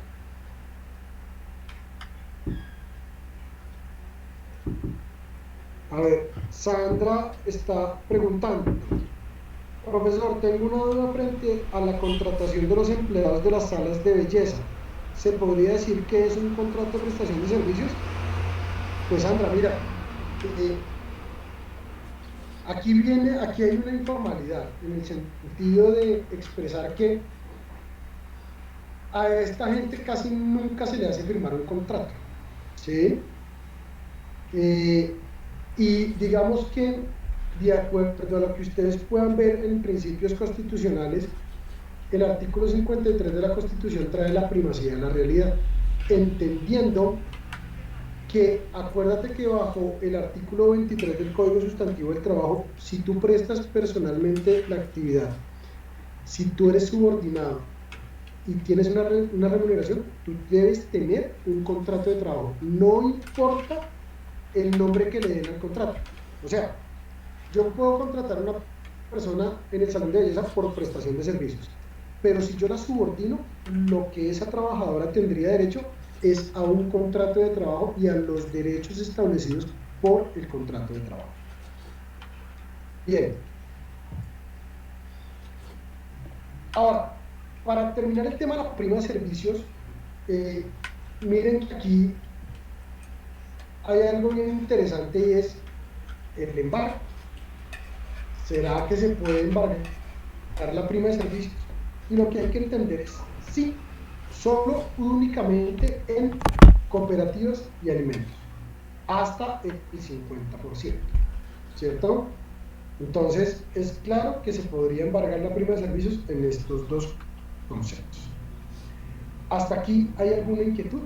A ver, Sandra está preguntando: profesor, tengo una duda frente a la contratación de los empleados de las salas de belleza. ¿Se podría decir que es un contrato de prestación de servicios? Pues Sandra, mira, aquí hay una informalidad, en el sentido de expresar que a esta gente casi nunca se le hace firmar un contrato, ¿sí? Y digamos que, de acuerdo a lo que ustedes puedan ver en principios constitucionales, el artículo 53 de la Constitución trae la primacía de la realidad, entendiendo que acuérdate que bajo el artículo 23 del Código Sustantivo del Trabajo, si tú prestas personalmente la actividad, si tú eres subordinado y tienes una remuneración, tú debes tener un contrato de trabajo, no importa el nombre que le den al contrato. O sea, yo puedo contratar a una persona en el salón de belleza por prestación de servicios, pero si yo la subordino, lo que esa trabajadora tendría derecho es a un contrato de trabajo y a los derechos establecidos por el contrato de trabajo. Bien. Ahora, para terminar el tema de la prima de servicios, miren que aquí hay algo bien interesante y es el embargo. ¿Será que se puede embargar la prima de servicios? Y lo que hay que entender es, sí, solo únicamente en cooperativas y alimentos, hasta el 50%, ¿cierto? Entonces, es claro que se podría embargar la prima de servicios en estos dos conceptos. ¿Hasta aquí hay alguna inquietud?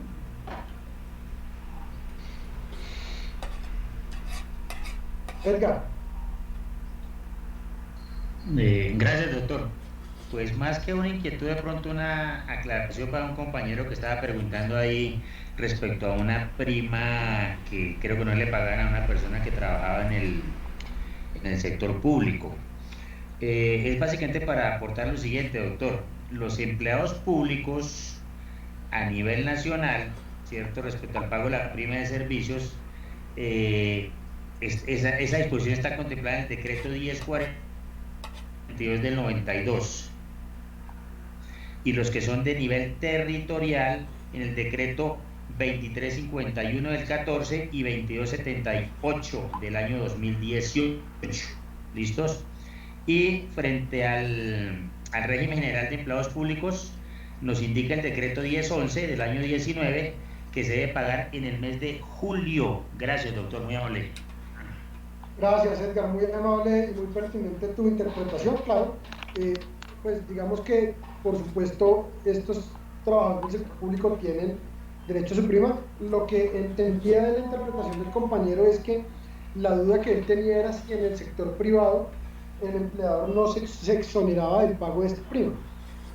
Edgar. Gracias, doctor. Pues más que una inquietud, de pronto una aclaración para un compañero que estaba preguntando ahí respecto a una prima que creo que no le pagaban a una persona que trabajaba en el sector público. Es básicamente para aportar lo siguiente, doctor. Los empleados públicos a nivel nacional, ¿cierto? Respecto al pago de la prima de servicios, esa disposición está contemplada en el decreto 1042 del 92. Y los que son de nivel territorial en el decreto 2351 del 14 y 2278 del año 2018. ¿Listos? Y frente al régimen general de empleados públicos, nos indica el decreto 1011 del año 19 que se debe pagar en el mes de julio. Gracias, doctor, muy amable. Gracias, Edgar, muy amable y muy pertinente tu interpretación, claro. Pues digamos que, por supuesto, estos trabajadores del sector público tienen derecho a su prima. Lo que entendía de la interpretación del compañero es que la duda que él tenía era si en el sector privado el empleador no se exoneraba del pago de esta prima,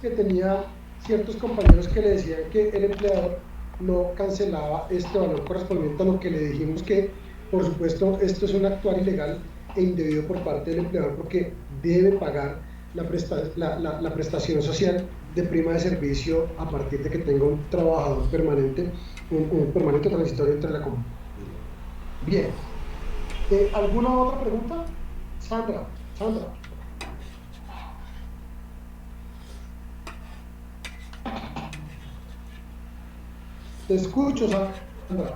que tenía ciertos compañeros que le decían que el empleador no cancelaba este valor correspondiente a lo que le dijimos que, por supuesto, esto es un actuar ilegal e indebido por parte del empleador porque debe pagar la prestación social de prima de servicio a partir de que tenga un trabajador permanente, un permanente transitorio entre la compañía. Bien. ¿Alguna otra pregunta? Sandra. Te escucho, Sandra.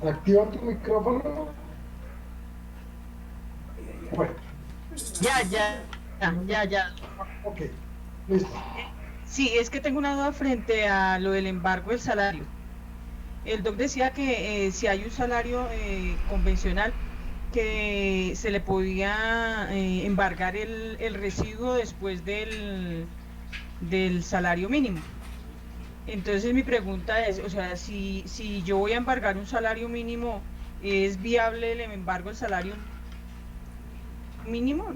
Activa tu micrófono. Bueno. Ya. Ok, listo. Sí, es que tengo una duda frente a lo del embargo del salario. El doc decía que si hay un salario convencional, que se le podía embargar el residuo después del salario mínimo. Entonces mi pregunta es, o sea, si yo voy a embargar un salario mínimo, ¿es viable el embargo del salario mínimo?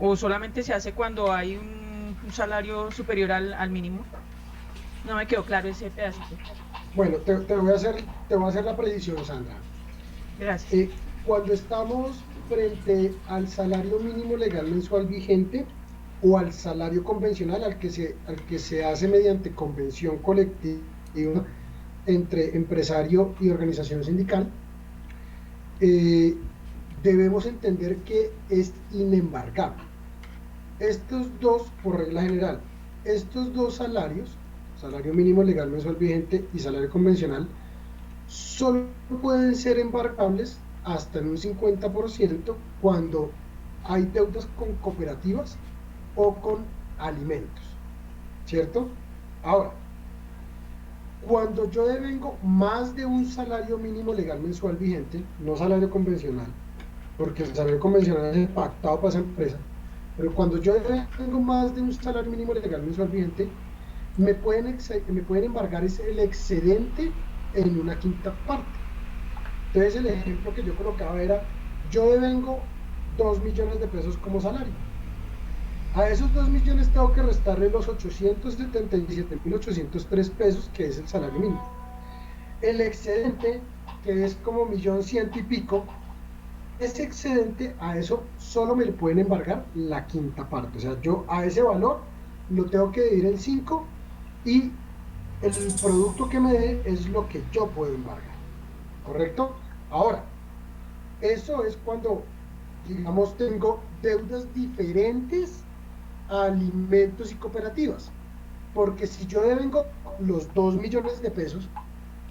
¿O solamente se hace cuando hay un salario superior al mínimo? No me quedó claro ese pedacito. Bueno, te voy a hacer la predicción, Sandra. Gracias. Cuando estamos frente al salario mínimo legal mensual vigente o al salario convencional al que se hace mediante convención colectiva entre empresario y organización sindical, debemos entender que es inembargable. Estos dos, por regla general, estos dos salarios, salario mínimo legal mensual vigente y salario convencional, solo pueden ser embargables hasta en un 50% cuando hay deudas con cooperativas o con alimentos, ¿cierto? Ahora, cuando yo devengo más de un salario mínimo legal mensual vigente, no salario convencional, porque el salario convencional es pactado para esa empresa, pero cuando yo tengo más de un salario mínimo legal mensual vigente, me pueden embargar el excedente en una quinta parte. Entonces el ejemplo que yo colocaba era, yo devengo 2 millones de pesos como salario. A esos 2 millones tengo que restarle los 877.803 pesos, que es el salario mínimo. El excedente, que es como 1.100.000 y pico, ese excedente, a eso solo me le pueden embargar la quinta parte. O sea, yo a ese valor lo tengo que dividir en 5 y el producto que me dé es lo que yo puedo embargar. ¿Correcto? Ahora, eso es cuando, digamos, tengo deudas diferentes a alimentos y cooperativas. Porque si yo devengo los 2 millones de pesos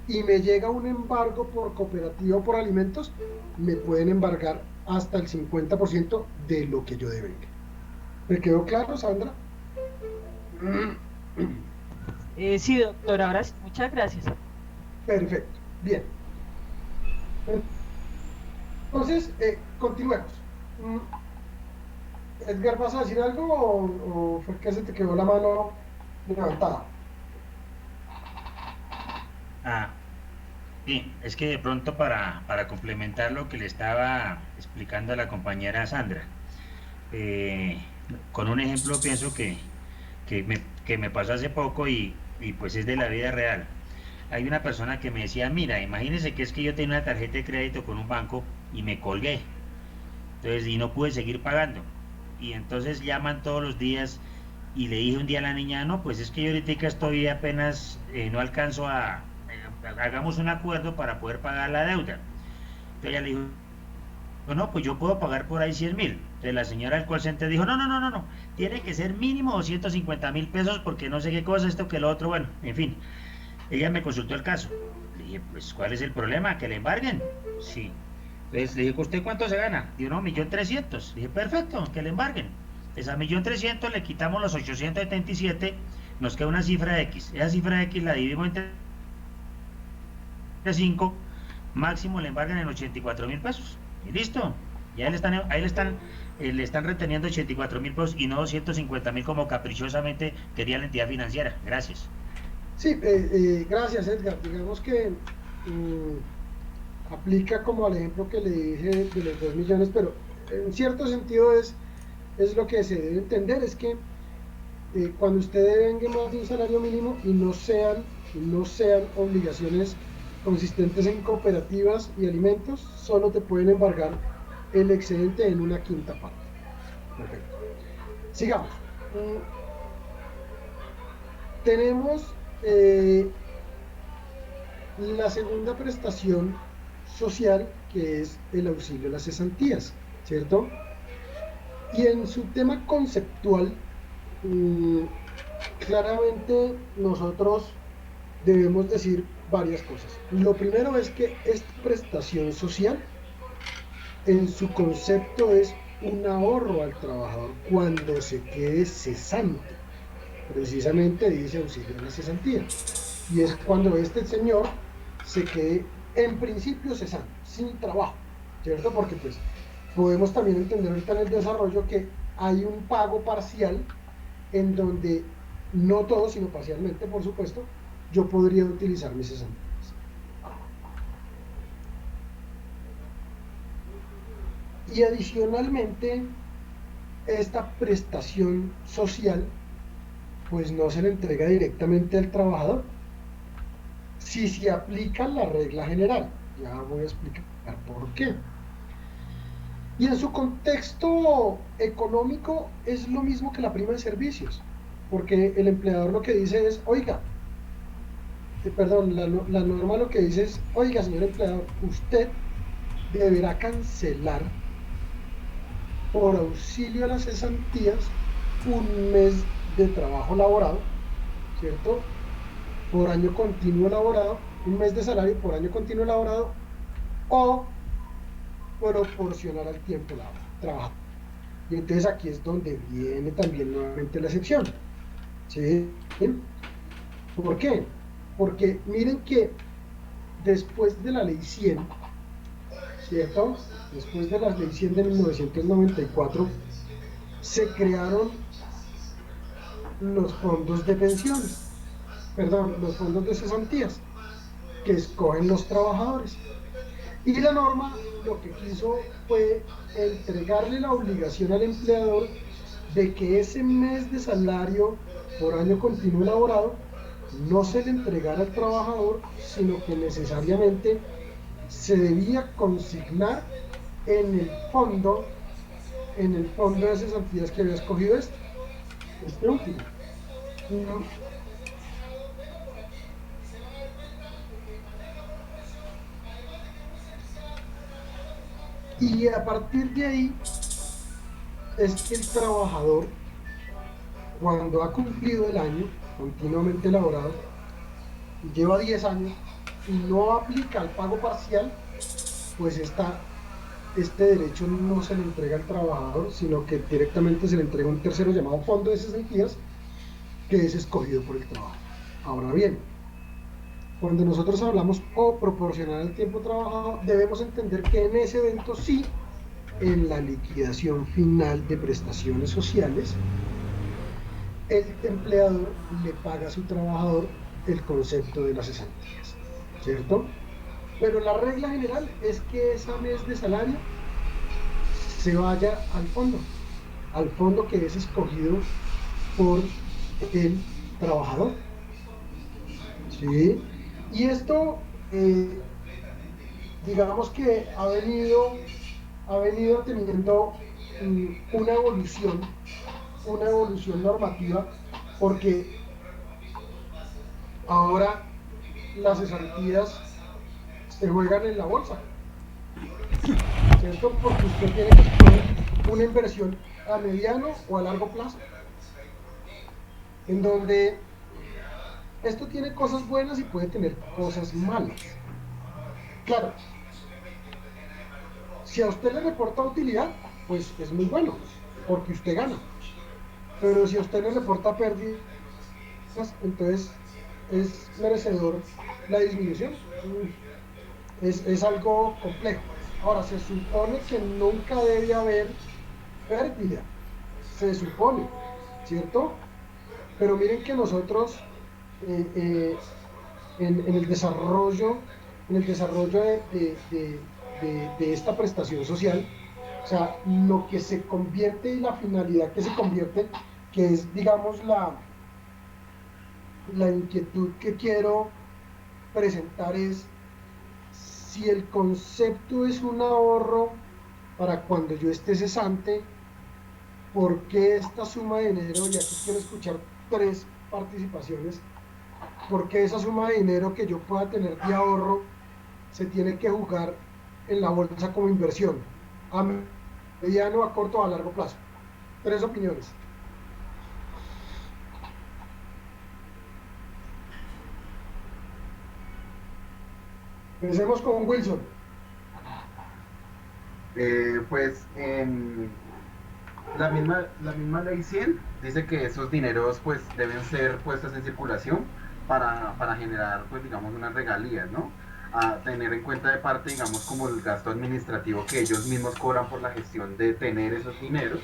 y me llega un embargo por cooperativa o por alimentos, me pueden embargar hasta el 50% de lo que yo devenga. ¿Me quedó claro, Sandra? Sí, doctora, ahora sí, muchas gracias. Perfecto, bien. Entonces, continuemos. Edgar, ¿vas a decir algo o fue que se te quedó la mano levantada? Sí, es que de pronto para complementar lo que le estaba explicando a la compañera Sandra, con un ejemplo pienso que me pasó hace poco y pues es de la vida real. Hay una persona que me decía, mira, imagínese que es que yo tenía una tarjeta de crédito con un banco y me colgué, entonces, y no pude seguir pagando, y entonces llaman todos los días, y le dije un día a la niña, no, pues es que yo ahorita estoy apenas, no alcanzo hagamos un acuerdo para poder pagar la deuda. Entonces ella le dijo, no, pues yo puedo pagar por ahí 100.000. Entonces la señora del call center dijo, no, tiene que ser mínimo 250.000 pesos porque no sé qué cosa, esto que lo otro, bueno, en fin. Ella me consultó el caso. Le dije, pues, ¿cuál es el problema? ¿Que le embarguen? Sí. Entonces le dije, ¿usted cuánto se gana? Dijo, no, 1.300.000. Le dije, perfecto, que le embarguen. Entonces a 1.300.000 le quitamos los 877, nos queda una cifra X. Esa cifra X la dividimos entre 5, máximo le embargan en 84.000 pesos. Y listo. Ya le están reteniendo 84.000 pesos y no 250.000 como caprichosamente quería la entidad financiera. Gracias. Sí, gracias, Edgar. Digamos que aplica como al ejemplo que le dije de los 2 millones, pero en cierto sentido es lo que se debe entender, es que cuando usted devengue más de un salario mínimo y no sean obligaciones consistentes en cooperativas y alimentos, solo te pueden embargar el excedente en una quinta parte. Perfecto. Sigamos. Tenemos la segunda prestación social, que es el auxilio a las cesantías, ¿cierto? Y en su tema conceptual, claramente nosotros debemos decir varias cosas. Lo primero es que esta prestación social, en su concepto, es un ahorro al trabajador cuando se quede cesante. Precisamente dice auxilio a la cesantía. Y es cuando este señor se quede, en principio, cesante, sin trabajo, ¿cierto? Porque pues podemos también entender ahorita en el desarrollo que hay un pago parcial en donde no todo, sino parcialmente, por supuesto, yo podría utilizar mis cesantías. Y adicionalmente, esta prestación social pues no se le entrega directamente al trabajador si se aplica la regla general. Ya voy a explicar por qué. Y en su contexto económico es lo mismo que la prima de servicios, porque el empleador lo que dice es, oiga, la norma lo que dice es, oiga, señor empleador, usted deberá cancelar por auxilio a las cesantías un mes de trabajo laborado, ¿cierto? Por año continuo laborado, un mes de salario por año continuo laborado, o proporcional al tiempo trabajado. Y entonces aquí es donde viene también nuevamente la excepción, ¿sí? ¿Por qué? Porque miren que después de la ley 100, ¿cierto? Después de la ley 100 de 1994, se crearon los fondos de pensiones, perdón, los fondos de cesantías, que escogen los trabajadores. Y la norma lo que quiso fue entregarle la obligación al empleador de que ese mes de salario por año continuo laborado no se le entregara al trabajador, sino que necesariamente se debía consignar en el fondo de cesantías que había escogido este último. Y a partir de ahí es que el trabajador, cuando ha cumplido el año continuamente laborado, lleva 10 años y no aplica el pago parcial, pues este derecho no se le entrega al trabajador, sino que directamente se le entrega a un tercero llamado fondo de cesantías, que es escogido por el trabajador. Ahora bien, cuando nosotros hablamos o proporcional al tiempo trabajado, debemos entender que en ese evento sí, en la liquidación final de prestaciones sociales, el empleador le paga a su trabajador el concepto de las cesantías, ¿cierto? Pero la regla general es que ese mes de salario se vaya al fondo que es escogido por el trabajador, ¿sí? Y esto, digamos que ha venido teniendo una evolución normativa, porque ahora las cesantías se juegan en la bolsa, ¿cierto? Porque usted tiene que escoger una inversión a mediano o a largo plazo, en donde esto tiene cosas buenas y puede tener cosas malas. Claro, si a usted le reporta utilidad, pues es muy bueno, porque usted gana. Pero si a usted le reporta pérdidas, entonces es merecedor la disminución. Es algo complejo. Ahora, se supone que nunca debe haber pérdida, se supone, ¿cierto? Pero miren que nosotros en el desarrollo de esta prestación social, o sea, lo que se convierte y la finalidad que se convierte, que es, digamos, la inquietud que quiero presentar, es si el concepto es un ahorro para cuando yo esté cesante, ¿por qué esta suma de dinero? Y aquí quiero escuchar 3 participaciones. ¿Por qué esa suma de dinero que yo pueda tener de ahorro se tiene que jugar en la bolsa como inversión? A mediano, a corto o a largo plazo. 3 opiniones. Empecemos con Wilson. Pues la misma ley 100 dice que esos dineros pues deben ser puestos en circulación para generar, pues digamos, unas regalías, ¿no? A tener en cuenta de parte, digamos, como el gasto administrativo que ellos mismos cobran por la gestión de tener esos dineros.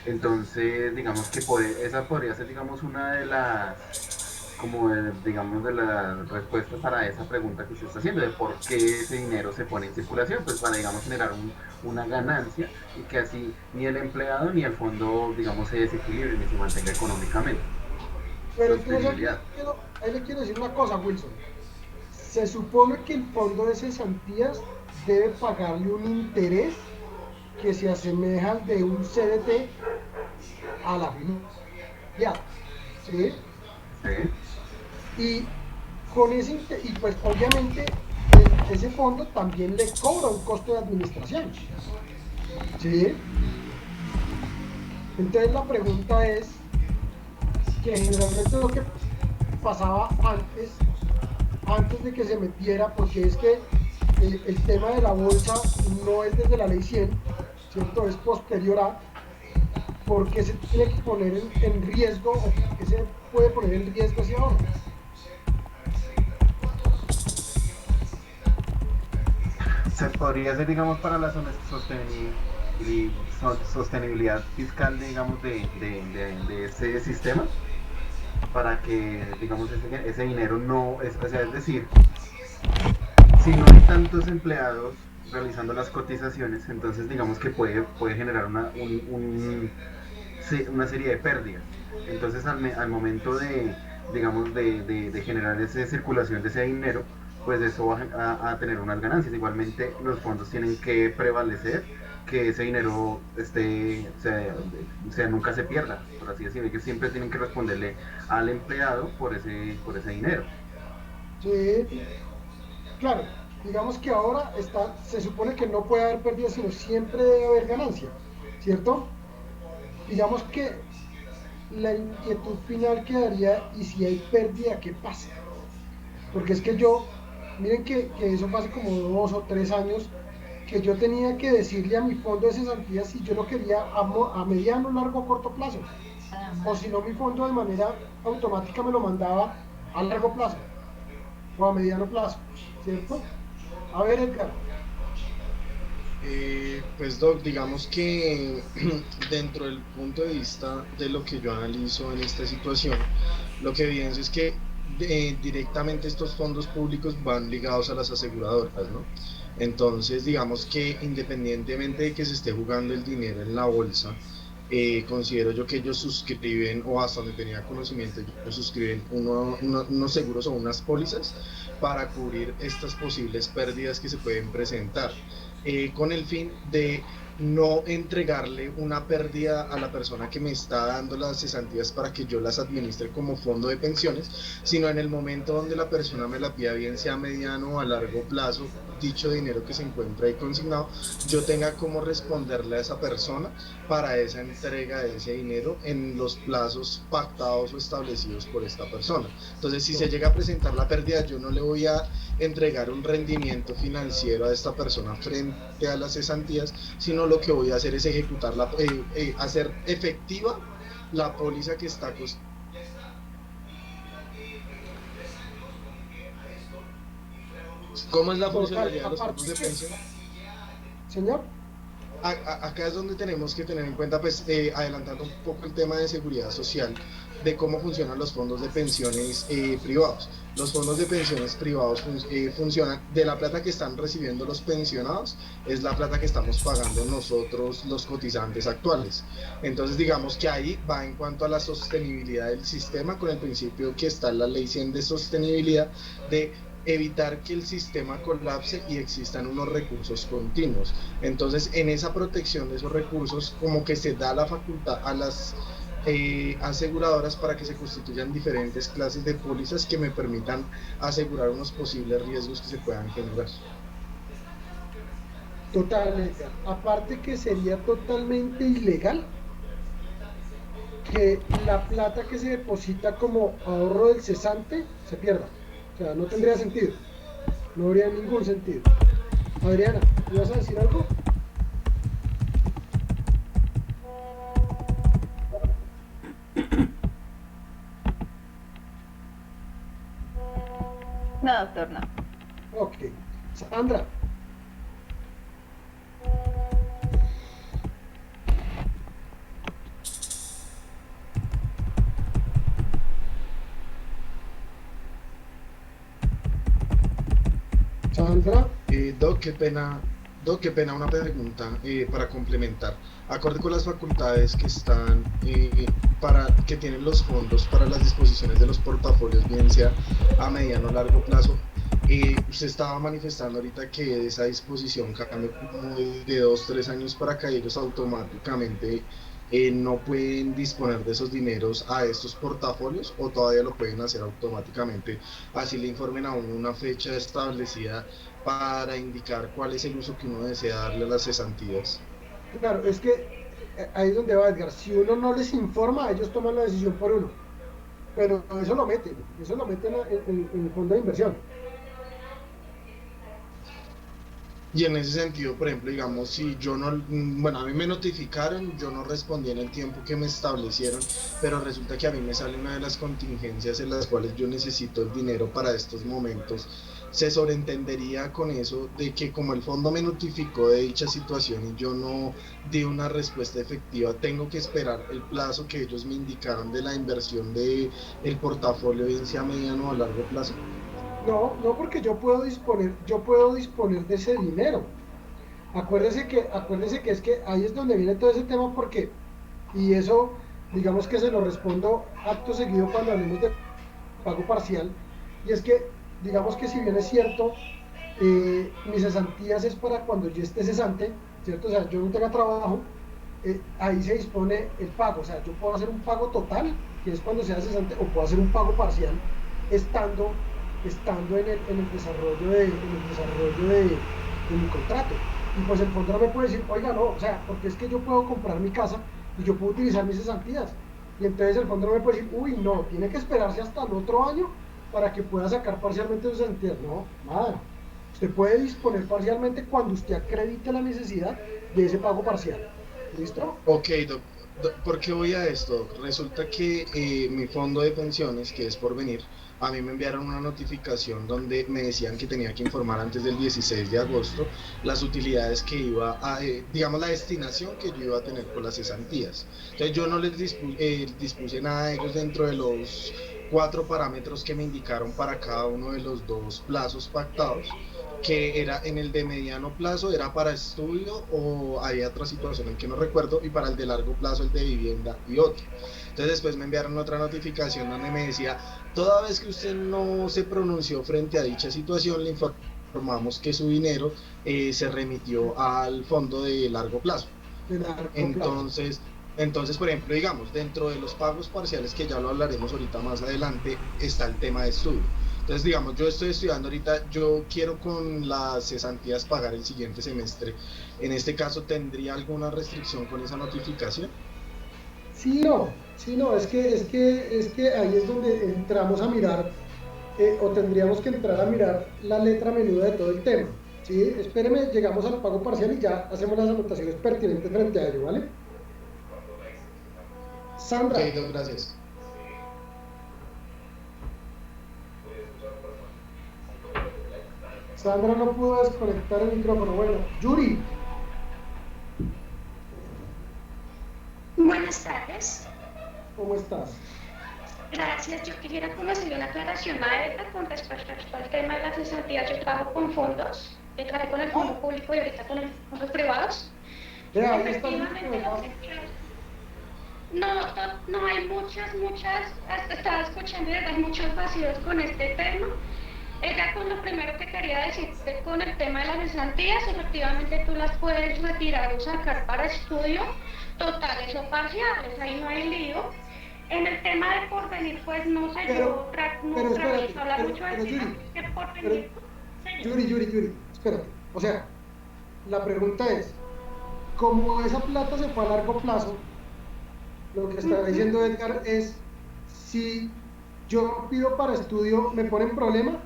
Entonces, digamos que esa podría ser, digamos, una de las, como digamos, de las respuestas para esa pregunta que usted está haciendo, de por qué ese dinero se pone en circulación, pues para, digamos, generar una ganancia y que así ni el empleado ni el fondo, digamos, se desequilibre ni se mantenga económicamente. Pero entonces ahí le quiero decir una cosa, Wilson. Se supone que el fondo de cesantías debe pagarle un interés que se asemeja al de un CDT a la afiliado, ¿sí? Sí. Y con ese y pues obviamente ese fondo también le cobra un costo de administración, ¿sí? Entonces la pregunta es que generalmente lo que pasaba antes de que se metiera, porque es que el tema de la bolsa no es desde la ley 100, ¿cierto? Es posterior a, porque se tiene que poner en riesgo, o que se puede poner en riesgo ese ahorro. se podría hacer, digamos, para la sostenibilidad fiscal, digamos, de ese sistema, para que, digamos, ese dinero no, o sea, es decir, si no hay tantos empleados realizando las cotizaciones, entonces digamos que puede generar una serie de pérdidas. Entonces al momento de, digamos, de generar esa circulación de ese dinero, pues eso va a tener unas ganancias. Igualmente los fondos tienen que prevalecer que ese dinero nunca se pierda, por así decirlo, que siempre tienen que responderle al empleado por ese dinero. Sí, claro, digamos que ahora se supone que no puede haber pérdida, sino siempre debe haber ganancia, ¿cierto? Digamos que la inquietud final quedaría, y si hay pérdida, ¿qué pasa? Porque es que miren que eso fue hace como 2 o 3 años, que yo tenía que decirle a mi fondo de cesantías si yo lo quería a mediano, largo o corto plazo, o si no mi fondo de manera automática me lo mandaba a largo plazo o a mediano plazo, ¿cierto? A ver, Edgar. Pues Doc, digamos que dentro del punto de vista de lo que yo analizo en esta situación, lo que evidencio es que directamente estos fondos públicos van ligados a las aseguradoras, ¿no? Entonces, digamos que independientemente de que se esté jugando el dinero en la bolsa, considero yo que ellos suscriben, o hasta donde tenía conocimiento, ellos suscriben unos seguros o unas pólizas para cubrir estas posibles pérdidas que se pueden presentar, con el fin de no entregarle una pérdida a la persona que me está dando las cesantías para que yo las administre como fondo de pensiones, sino en el momento donde la persona me la pida, bien sea a mediano o a largo plazo, dicho dinero que se encuentra ahí consignado, yo tenga cómo responderle a esa persona para esa entrega de ese dinero en los plazos pactados o establecidos por esta persona. Entonces, si se llega a presentar la pérdida, yo no le voy a entregar un rendimiento financiero a esta persona frente a las cesantías, sino lo que voy a hacer es ejecutar hacer efectiva la póliza que está costando. ¿Cómo es la funcionalidad de los fondos de pensión? Señor. Acá es donde tenemos que tener en cuenta, pues, adelantando un poco el tema de seguridad social, de cómo funcionan los fondos de pensiones privados. Los fondos de pensiones privados funcionan de la plata que están recibiendo los pensionados, es la plata que estamos pagando nosotros los cotizantes actuales. Entonces, digamos que ahí va en cuanto a la sostenibilidad del sistema, con el principio que está en la ley 100 de sostenibilidad, de evitar que el sistema colapse y existan unos recursos continuos. Entonces, en esa protección de esos recursos, como que se da la facultad a las aseguradoras para que se constituyan diferentes clases de pólizas que me permitan asegurar unos posibles riesgos que se puedan generar. Totalmente. Aparte que sería totalmente ilegal que la plata que se deposita como ahorro del cesante se pierda. O sea, no tendría sentido. No habría ningún sentido. Adriana, ¿ibas a decir algo? No, doctor, no. Ok. Sandra. Sandra. Doc, qué pena, una pregunta para complementar. Acorde con las facultades que están que tienen los fondos para las disposiciones de los portafolios, bien sea a mediano o largo plazo, usted estaba manifestando ahorita que esa disposición cambió como de 2 o 3 años para acá, ellos automáticamente no pueden disponer de esos dineros a estos portafolios, o todavía lo pueden hacer automáticamente, así le informen a uno una fecha establecida para indicar cuál es el uso que uno desea darle a las cesantías. Claro, es que ahí es donde va Edgar. Si uno no les informa, ellos toman la decisión por uno, pero eso lo meten en el fondo de inversión. Y en ese sentido, por ejemplo, digamos, si yo no, bueno, a mí me notificaron, yo no respondí en el tiempo que me establecieron, pero resulta que a mí me sale una de las contingencias en las cuales yo necesito el dinero para estos momentos, se sobreentendería con eso de que como el fondo me notificó de dicha situación y yo no di una respuesta efectiva, tengo que esperar el plazo que ellos me indicaron de la inversión de el portafolio, bien sea mediano o a largo plazo. No, no, porque yo puedo disponer de ese dinero. Acuérdese que es que ahí es donde viene todo ese tema, porque, y eso digamos que se lo respondo acto seguido cuando hablemos de pago parcial, y es que digamos que si bien es cierto, mis cesantías es para cuando yo esté cesante, ¿cierto? O sea, yo no tenga trabajo, ahí se dispone el pago. O sea, yo puedo hacer un pago total, que es cuando sea cesante, o puedo hacer un pago parcial estando en el desarrollo de mi contrato. Y pues el fondo no me puede decir, oiga, no, o sea, porque es que yo puedo comprar mi casa y yo puedo utilizar mis cesantías. Y entonces el fondo no me puede decir, uy, no, tiene que esperarse hasta el otro año para que pueda sacar parcialmente sus cesantías. No, nada. Usted puede disponer parcialmente cuando usted acredite la necesidad de ese pago parcial. ¿Listo? Ok, ¿por qué voy a esto? Resulta que mi fondo de pensiones, que es Porvenir, a mí me enviaron una notificación donde me decían que tenía que informar antes del 16 de agosto las utilidades que iba a, digamos, la destinación que yo iba a tener por las cesantías. Entonces yo no les dispuse nada de ellos dentro de los 4 parámetros que me indicaron para cada uno de los 2 plazos pactados, que era en el de mediano plazo, era para estudio o había otra situación en que no recuerdo, y para el de largo plazo, el de vivienda y otro. Entonces después me enviaron otra notificación donde me decía, toda vez que usted no se pronunció frente a dicha situación, le informamos que su dinero se remitió al fondo de largo plazo. Entonces, por ejemplo, digamos, dentro de los pagos parciales, que ya lo hablaremos ahorita más adelante, está el tema de estudio. Entonces, digamos, yo estoy estudiando ahorita, yo quiero con las cesantías pagar el siguiente semestre. En este caso, ¿tendría alguna restricción con esa notificación? Sí, no, es que ahí es donde entramos a mirar, o tendríamos que entrar a mirar la letra menuda de todo el tema. ¿Sí? Espéreme, llegamos al pago parcial y ya hacemos las anotaciones pertinentes frente a ello, ¿vale? Sandra. Ok, gracias. Sandra no pudo desconectar el micrófono. Bueno, Yuri. Buenas tardes. ¿Cómo estás? Gracias. Yo quisiera conocer una aclaración a esta con respecto al tema de las cesantías. Yo trabajo con fondos. Yo trabajé con el fondo público y ahorita con los fondos privados. Efectivamente, no hay muchas, estaba escuchando y hay muchos vacíos con este tema. Era con lo primero que quería decirte con el tema de las cesantías. Efectivamente tú las puedes retirar o sacar para estudio totales o parciales, ahí no hay lío. En el tema de Porvenir, pues no sé, yo no trato hablar mucho de eso, que Porvenir... Yuri, espérate. O sea, la pregunta es, como esa plata se fue a largo plazo, lo que está diciendo Edgar es, si yo pido para estudio, ¿me pone en problema?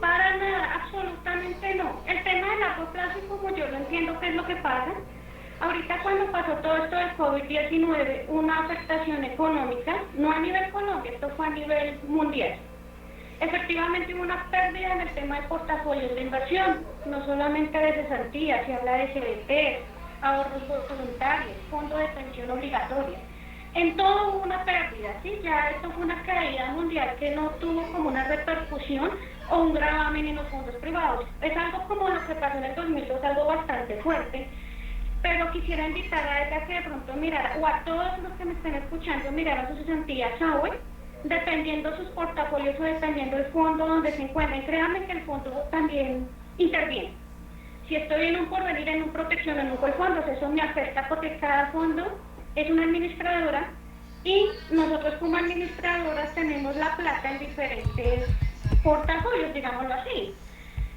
Para nada, absolutamente no. El tema de largo plazo, como yo lo entiendo, ¿qué es lo que pasa? Ahorita cuando pasó todo esto del COVID-19, una afectación económica, no a nivel Colombia, esto fue a nivel mundial. Efectivamente hubo una pérdida en el tema de portafolios de inversión, no solamente de cesantías, se habla de CDT, ahorros voluntarios, fondo de pensión obligatoria. En todo hubo una pérdida, ¿sí? Ya esto fue una caída mundial que no tuvo como una repercusión o un gravamen en los fondos privados. Es algo como lo que pasó en el 2002, algo bastante fuerte. Pero quisiera invitar a ella que de pronto mirara, o a todos los que me estén escuchando, miraran sus cesantías SAWE, dependiendo sus portafolios o dependiendo del fondo donde se encuentren. Créanme que el fondo también interviene. Si estoy en un Porvenir, en un Protección, en un Colfondos, eso me afecta porque cada fondo es una administradora y nosotros como administradoras tenemos la plata en diferentes portafolios, digámoslo así.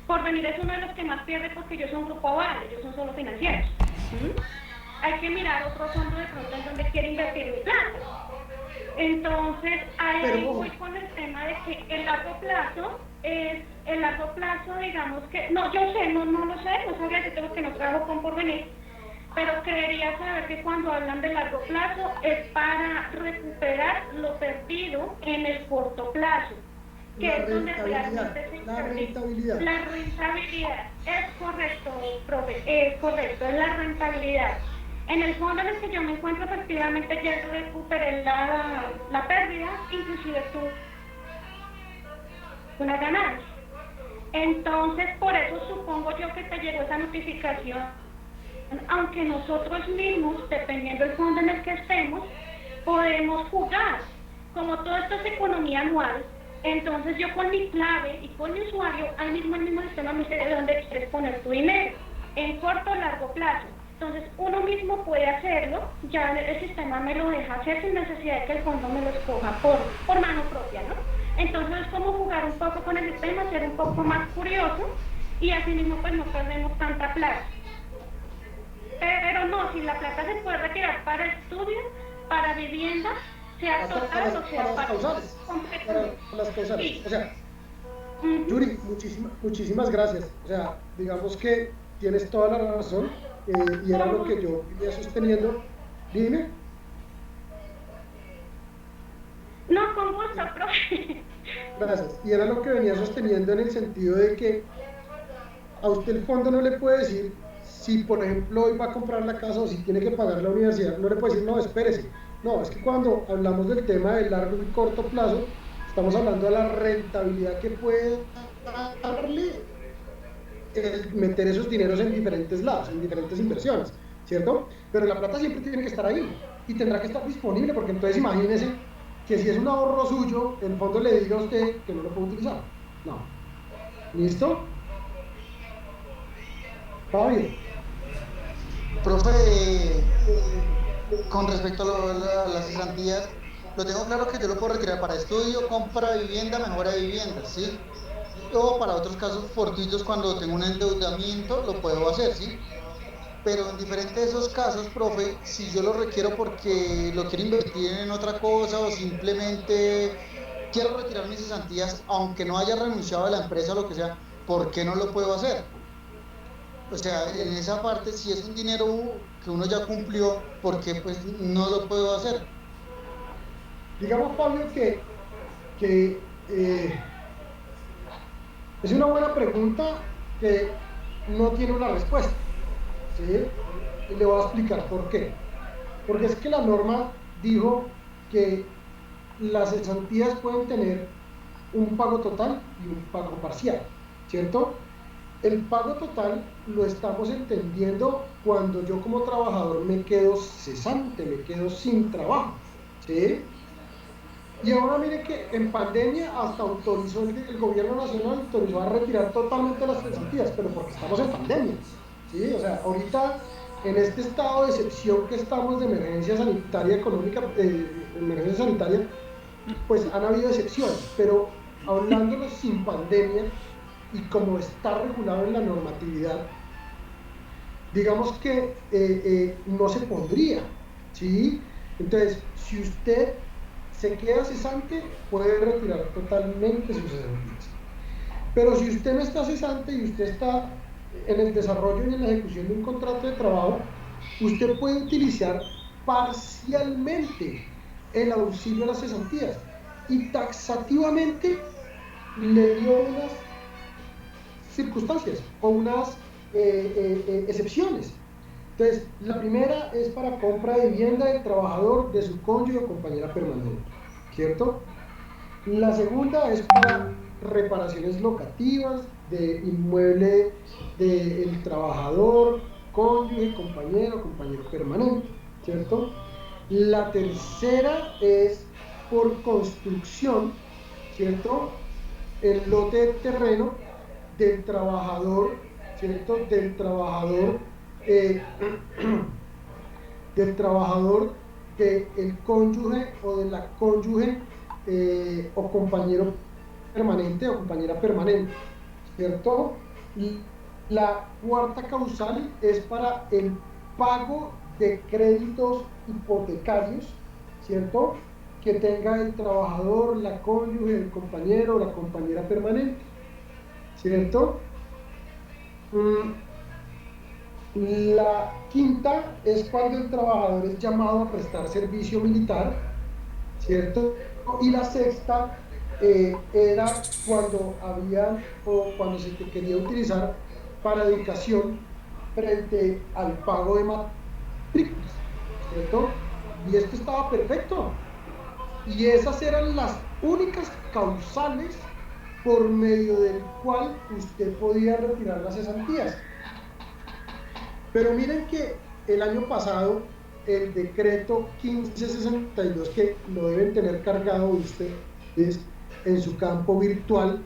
Porvenir es uno de los que más pierde porque ellos son grupo aval, ellos son solo financieros. Hay que mirar otro fondo de pronto en donde quiere invertir mi plata. Entonces, ahí voy con el tema de que el largo plazo, digamos que, no, yo sé, no lo sé, no sabría decirte porque no trabajo con Porvenir, pero creería saber que cuando hablan de largo plazo es para recuperar lo perdido en el corto plazo. que es donde realmente se La rentabilidad. La rentabilidad, es correcto, profe, es correcto, es la rentabilidad. En el fondo en el que yo me encuentro, efectivamente ya recuperé la pérdida, inclusive tuve una ganancia. Entonces, por eso supongo yo que te llegó esa notificación, aunque nosotros mismos, dependiendo del fondo en el que estemos, podemos jugar. Como todo esto es economía anual, entonces yo con mi clave y con mi usuario, ahí mismo el mismo sistema me dice de dónde quieres poner tu dinero, en corto o largo plazo. Entonces uno mismo puede hacerlo, ya el sistema me lo deja hacer sin necesidad de que el fondo me lo escoja por mano propia, ¿no? Entonces es como jugar un poco con el sistema, ser un poco más curioso y así mismo pues no perdemos tanta plata. Pero no, si la plata se puede retirar para estudio, para vivienda, sea total o sea para causales, para las causales. Sí. O sea, Yuri, muchísimas gracias. O sea, digamos que tienes toda la razón y era lo que yo venía sosteniendo. Dime. No, con gusto, profe. Gracias. Y era lo que venía sosteniendo en el sentido de que a usted el fondo no le puede decir si, por ejemplo, hoy va a comprar la casa o si tiene que pagar la universidad, no le puede decir, no, espérese. No, es que cuando hablamos del tema de largo y corto plazo, estamos hablando de la rentabilidad que puede darle el meter esos dineros en diferentes lados, en diferentes inversiones, ¿cierto? Pero la plata siempre tiene que estar ahí y tendrá que estar disponible, porque entonces imagínese que si es un ahorro suyo, el fondo le diga a usted que no lo puede utilizar. No. ¿Listo? ¿Está bien? Profe, con respecto a las cesantías, lo tengo claro que yo lo puedo retirar para estudio, compra de vivienda, mejora de vivienda, ¿sí? O para otros casos fortuitos, cuando tengo un endeudamiento, lo puedo hacer, ¿sí? Pero en diferentes de esos casos, profe, si yo lo requiero porque lo quiero invertir en otra cosa o simplemente quiero retirar mis cesantías, aunque no haya renunciado a la empresa o lo que sea, ¿por qué no lo puedo hacer? O sea, en esa parte, si es un dinero que uno ya cumplió, ¿por qué pues no lo puedo hacer? Digamos, Pablo, que es una buena pregunta que no tiene una respuesta, ¿sí? Y le voy a explicar por qué. Porque es que la norma dijo que las cesantías pueden tener un pago total y un pago parcial, ¿cierto? El pago total lo estamos entendiendo cuando yo como trabajador me quedo cesante, me quedo sin trabajo, ¿sí? Y ahora mire que en pandemia hasta autorizó el gobierno nacional autorizó a retirar totalmente las cesantías, pero porque estamos en pandemia, ¿sí? O sea, ahorita en este estado de excepción que estamos de emergencia sanitaria económica, emergencia sanitaria, pues han habido excepciones, pero hablándolo sin pandemia y como está regulado en la normatividad, digamos que no se pondría, ¿sí? Entonces, si usted se queda cesante, puede retirar totalmente sus cesantías. Pero si usted no está cesante y usted está en el desarrollo y en la ejecución de un contrato de trabajo, usted puede utilizar parcialmente el auxilio a las cesantías y taxativamente le dio unas circunstancias o unas excepciones. Entonces, la primera es para compra de vivienda del trabajador, de su cónyuge o compañera permanente, ¿cierto? La segunda es para reparaciones locativas de inmueble del trabajador, cónyuge, compañero permanente, ¿cierto? La tercera es por construcción, ¿cierto? El lote de terreno del trabajador, ¿cierto? Del trabajador del cónyuge o de la cónyuge o compañero permanente o compañera permanente, ¿cierto? Y la cuarta causal es para el pago de créditos hipotecarios, ¿cierto? Que tenga el trabajador, la cónyuge, el compañero o la compañera permanente, ¿cierto? La quinta es cuando el trabajador es llamado a prestar servicio militar, ¿cierto? Y la sexta era cuando había o cuando se quería utilizar para educación frente al pago de matrículas, ¿cierto? Y esto estaba perfecto. Y esas eran las únicas causales por medio del cual usted podía retirar las cesantías. Pero miren que el año pasado, el decreto 1562, que lo deben tener cargado ustedes en su campo virtual,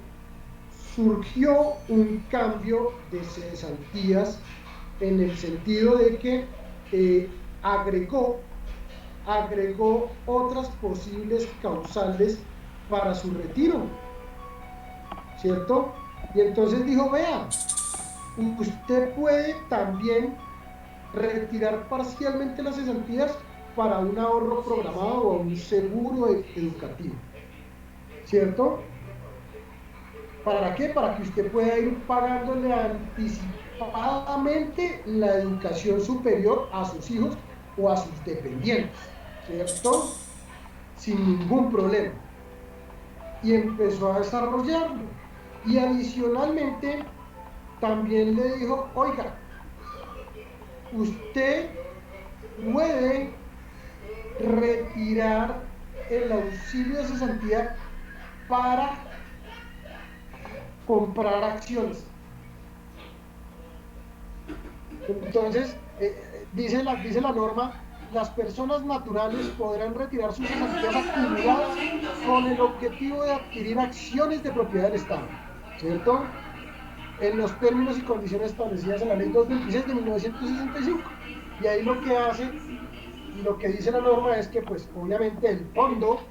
surgió un cambio de cesantías en el sentido de que agregó otras posibles causales para su retiro, ¿cierto? Y entonces dijo, vea, usted puede también retirar parcialmente las cesantías para un ahorro programado o un seguro educativo, ¿cierto? ¿Para qué? Para que usted pueda ir pagándole anticipadamente la educación superior a sus hijos o a sus dependientes, ¿cierto? Sin ningún problema. Y empezó a desarrollarlo. Y adicionalmente también le dijo, oiga, usted puede retirar el auxilio de cesantía para comprar acciones. Entonces, dice la norma, las personas naturales podrán retirar sus cesantías acumuladas con el objetivo de adquirir acciones de propiedad del Estado, ¿cierto? En los términos y condiciones establecidas en la Ley 226 de 1965. Y ahí lo que hace y lo que dice la norma es que, pues, obviamente el fondo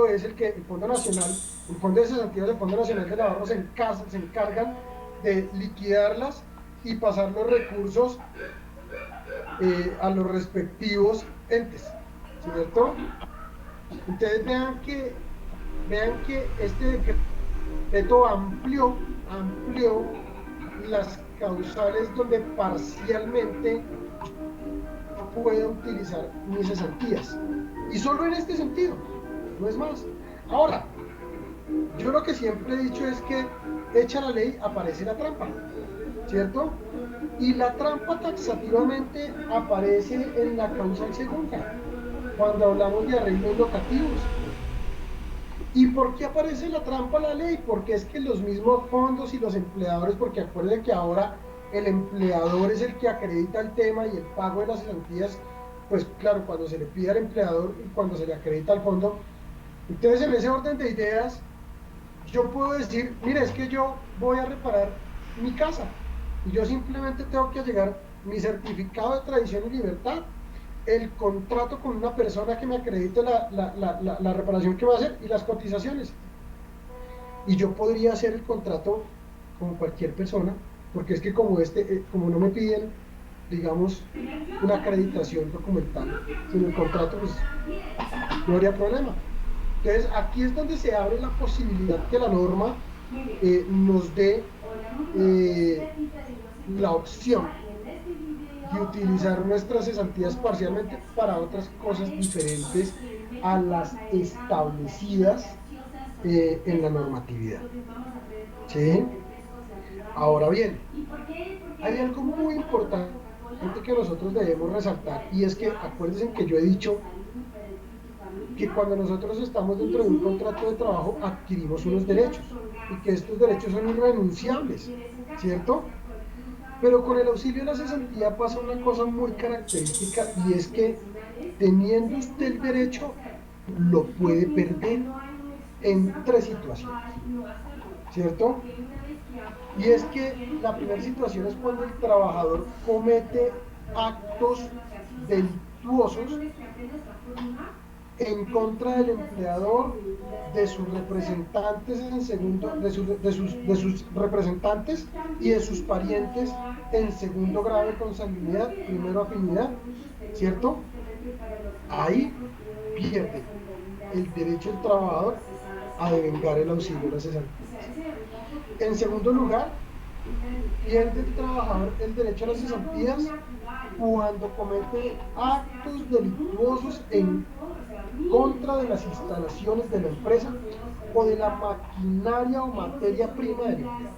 es el Fondo Nacional, el Fondo de Cesantías del Fondo Nacional del Ahorro se encargan de liquidarlas y pasar los recursos a los respectivos entes, ¿cierto? Ustedes vean que este decreto amplió las causales donde parcialmente puede utilizar mis cesantías, y solo en este sentido, no es más. Ahora, yo lo que siempre he dicho es que hecha la ley aparece la trampa, ¿cierto? Y la trampa taxativamente aparece en la causal segunda, cuando hablamos de arreglos locativos. ¿Y por qué aparece la trampa en la ley? Porque es que los mismos fondos y los empleadores, porque acuérdense que ahora el empleador es el que acredita el tema y el pago de las cesantías, pues claro, cuando se le pide al empleador y cuando se le acredita al fondo. Entonces, en ese orden de ideas, yo puedo decir, mire, es que yo voy a reparar mi casa y yo simplemente tengo que llegar mi certificado de tradición y libertad, el contrato con una persona que me acredite la reparación que va a hacer y las cotizaciones. Y yo podría hacer el contrato como cualquier persona, porque es que como no me piden, digamos, una acreditación documental, sino el contrato, pues no habría problema. Entonces, aquí es donde se abre la posibilidad que la norma nos dé la opción de utilizar nuestras cesantías parcialmente para otras cosas diferentes a las establecidas en la normatividad, ¿sí? Ahora bien, hay algo muy importante que nosotros debemos resaltar, y es que acuérdense que yo he dicho que cuando nosotros estamos dentro de un contrato de trabajo adquirimos unos derechos y que estos derechos son irrenunciables, ¿cierto? Pero con el auxilio de la cesantía pasa una cosa muy característica, y es que teniendo usted el derecho lo puede perder en 3 situaciones, ¿cierto? Y es que la primera situación es cuando el trabajador comete actos delictuosos en contra del empleador, de sus representantes de sus representantes y de sus parientes en segundo grado de consanguinidad, primero afinidad, ¿cierto? Ahí pierde el derecho del trabajador a devengar el auxilio de las cesantías. En segundo lugar, pierde el trabajador el derecho a las cesantías cuando comete actos delictuosos en contra de las instalaciones de la empresa o de la maquinaria o materia prima del empleado.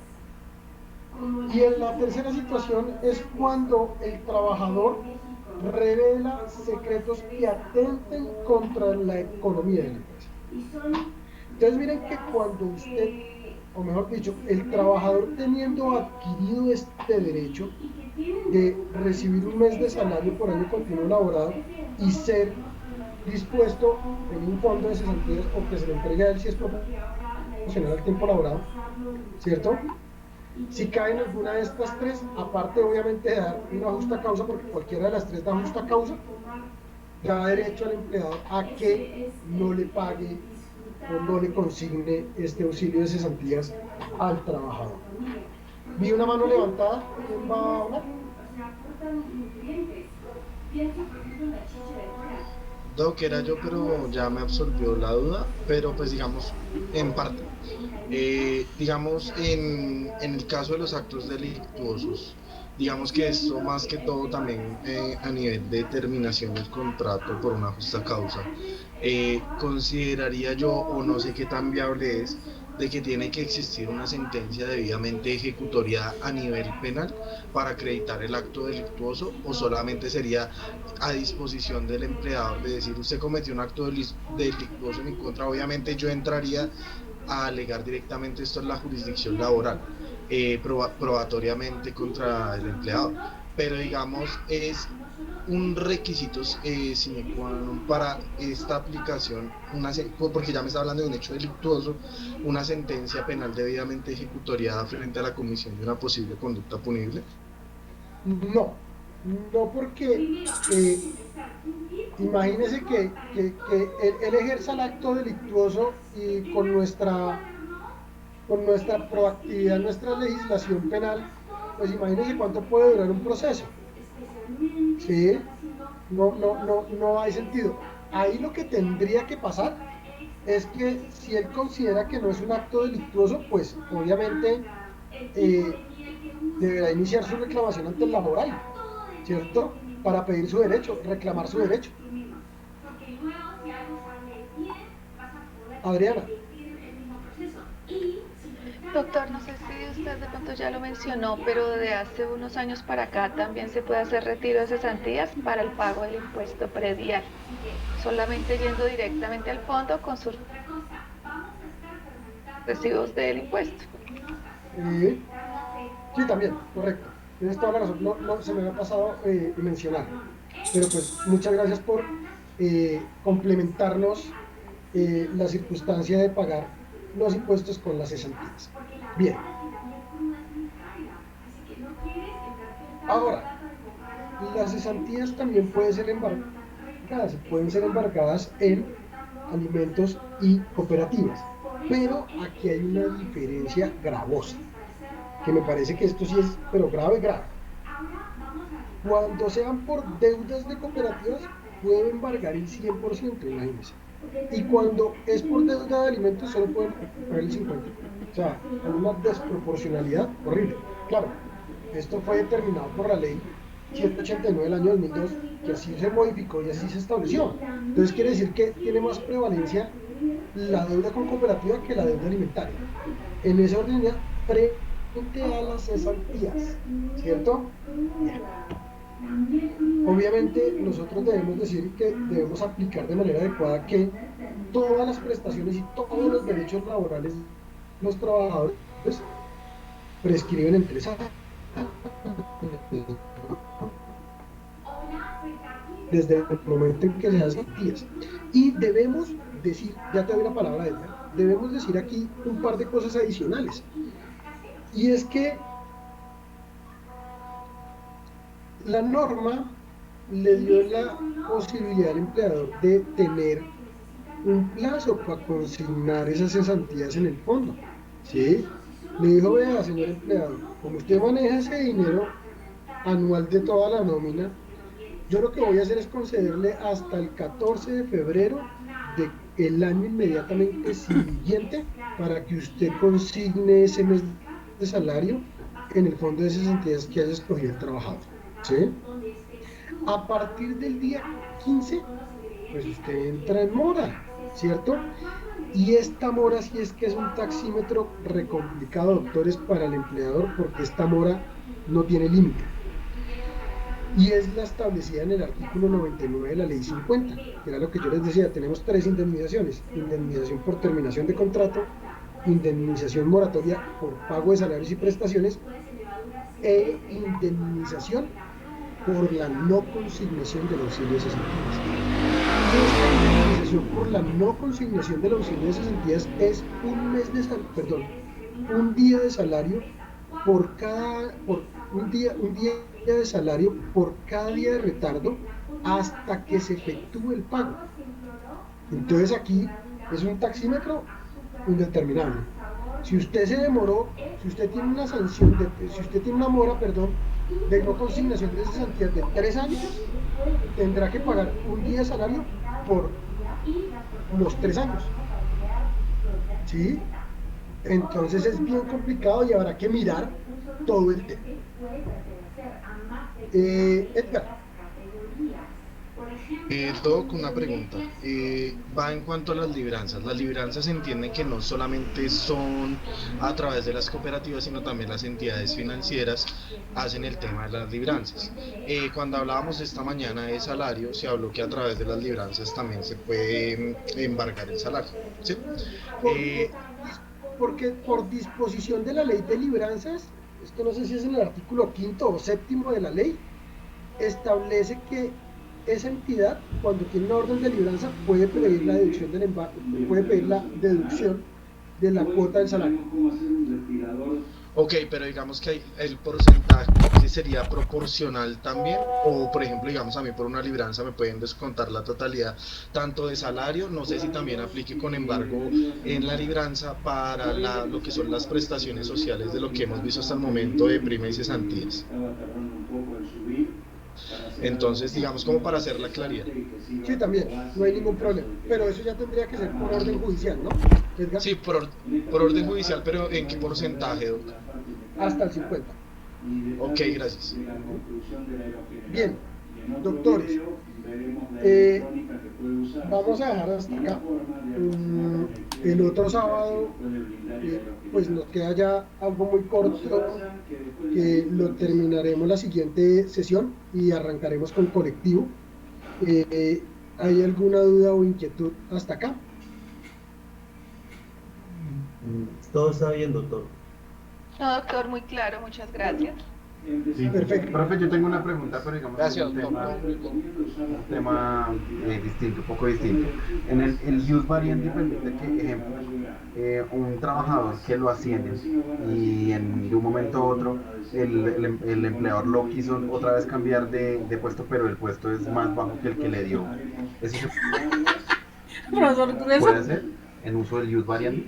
Y en la tercera situación es cuando el trabajador revela secretos que atenten contra la economía de la empresa. Entonces miren que cuando usted, o mejor dicho, el trabajador teniendo adquirido este derecho de recibir un mes de salario por año continuo laborado y ser dispuesto en un fondo de cesantías o que se le entregue a él si es proporcional al tiempo laborado, ¿cierto? Si cae en alguna de estas tres, aparte obviamente de dar una justa causa, porque cualquiera de las tres da justa causa, da derecho al empleador a que no le pague o no le consigne este auxilio de cesantías al trabajador. Vi una mano levantada, ¿quién va a hablar? Doc, era yo, pero ya me absorbió la duda, pero pues digamos, en parte. Digamos, en el caso de los actos delictuosos, digamos que esto más que todo también a nivel de terminación del contrato por una justa causa, consideraría yo, o no sé qué tan viable es, de que tiene que existir una sentencia debidamente ejecutoriada a nivel penal para acreditar el acto delictuoso, o solamente sería a disposición del empleador de decir usted cometió un acto delictuoso en mi contra. Obviamente yo entraría a alegar directamente esto en la jurisdicción laboral, probatoriamente contra el empleado, pero digamos es un requisito sine qua non para esta aplicación, porque ya me está hablando de un hecho delictuoso, una sentencia penal debidamente ejecutoriada frente a la comisión de una posible conducta punible. No porque imagínese que él ejerza el acto delictuoso y con nuestra proactividad, nuestra legislación penal, pues imagínese cuánto puede durar un proceso. ¿Sí? No hay sentido. Ahí lo que tendría que pasar es que si él considera que no es un acto delictuoso, pues obviamente deberá iniciar su reclamación ante el laboral, ¿cierto? Para pedir su derecho, reclamar su derecho. Adriana. Doctor, no sé si usted de pronto ya lo mencionó, pero de hace unos años para acá también se puede hacer retiro de cesantías para el pago del impuesto predial, solamente yendo directamente al fondo con sus recibos del impuesto. Sí, también, correcto. Tienes toda la razón, no se me había pasado mencionar, pero pues muchas gracias por complementarnos la circunstancia de pagar los impuestos con las cesantías. Bien. Ahora, las cesantías también pueden ser embargadas en alimentos y cooperativas, pero aquí hay una diferencia gravosa, que me parece que esto sí es, pero grave. Cuando sean por deudas de cooperativas, puedo embargar el 100%, imagínense. Y cuando es por deuda de alimentos, solo pueden recuperar el 50%. O sea, hay una desproporcionalidad horrible. Claro, esto fue determinado por la ley 789 del año 2002, que así se modificó y así se estableció. Entonces quiere decir que tiene más prevalencia la deuda con cooperativa que la deuda alimentaria. En esa orden frente a las cesantías, ¿cierto? Bien. Obviamente nosotros debemos decir que debemos aplicar de manera adecuada que todas las prestaciones y todos los derechos laborales de los trabajadores prescriben en 3 años. Desde el momento en que se hacen cesantías. Y debemos decir, ya te doy la palabra, Edgar, debemos decir aquí un par de cosas adicionales. Y es que la norma le dio la posibilidad al empleador de tener un plazo para consignar esas cesantías en el fondo, ¿sí? Le dijo, vea, señor empleado, como usted maneja ese dinero anual de toda la nómina, yo lo que voy a hacer es concederle hasta el 14 de febrero del año inmediatamente siguiente para que usted consigne ese mes de salario en el fondo de cesantías que haya escogido el trabajador, ¿sí? A partir del día 15, pues usted entra en mora, ¿cierto? Y esta mora sí es que es un taxímetro recomplicado, doctores, para el empleador, porque esta mora no tiene límite. Y es la establecida en el artículo 99 de la ley 50, que era lo que yo les decía, tenemos 3 indemnizaciones: indemnización por terminación de contrato, indemnización moratoria por pago de salarios y prestaciones, e indemnización por la no consignación del auxilio de cesantías. Y esta indemnización por la no consignación del auxilio de cesantías es un día de salario un día de salario por cada día de retardo hasta que se efectúe el pago. Entonces aquí es un taxímetro indeterminable. Si usted se demoró, si usted tiene una sanción, si usted tiene una mora, de no consignación de cesantías de 3 años, tendrá que pagar un día de salario por los 3 años. ¿Sí? Entonces es bien complicado y habrá que mirar todo el tema. Edgar. Doc, una pregunta. Va en cuanto a las libranzas. Las libranzas se entienden que no solamente son a través de las cooperativas, sino también las entidades financieras hacen el tema de las libranzas. Cuando hablábamos esta mañana de salario, se habló que a través de las libranzas también se puede embargar el salario, ¿sí? Porque por disposición de la ley de libranzas, esto no sé si es en el artículo 5º o 7º de la ley, establece que esa entidad, cuando tiene una orden de libranza, puede pedir la deducción del embargo, puede pedir la deducción de la cuota del salario. Ok, pero digamos que el porcentaje sería proporcional también, o por ejemplo, digamos, a mí por una libranza me pueden descontar la totalidad tanto de salario, no sé si también aplique con embargo en la libranza para lo que son las prestaciones sociales de lo que hemos visto hasta el momento de prima y cesantías. Entonces, digamos, como para hacer la claridad. Sí, también, no hay ningún problema, pero eso ya tendría que ser por orden judicial, ¿no? ¿Edgar? Sí, por orden judicial, pero ¿en qué porcentaje, Doc? Hasta el 50. Ok, gracias. Bien, doctores, vamos a dejar hasta acá. El otro sábado, pues nos queda ya algo muy corto, que lo terminaremos la siguiente sesión y arrancaremos con colectivo. ¿Hay alguna duda o inquietud hasta acá? Todo está bien, doctor. No, doctor, muy claro, muchas gracias. Sí, perfecto. Profe, yo tengo una pregunta, pero digamos Gracias, un tema distinto, un poco distinto. En el use variante permite que, ejemplo, un trabajador que lo ascienden y de un momento a otro el empleador lo quiso otra vez cambiar de puesto, pero el puesto es más bajo que el que le dio. ¿Eso se puede hacer en uso del use variante?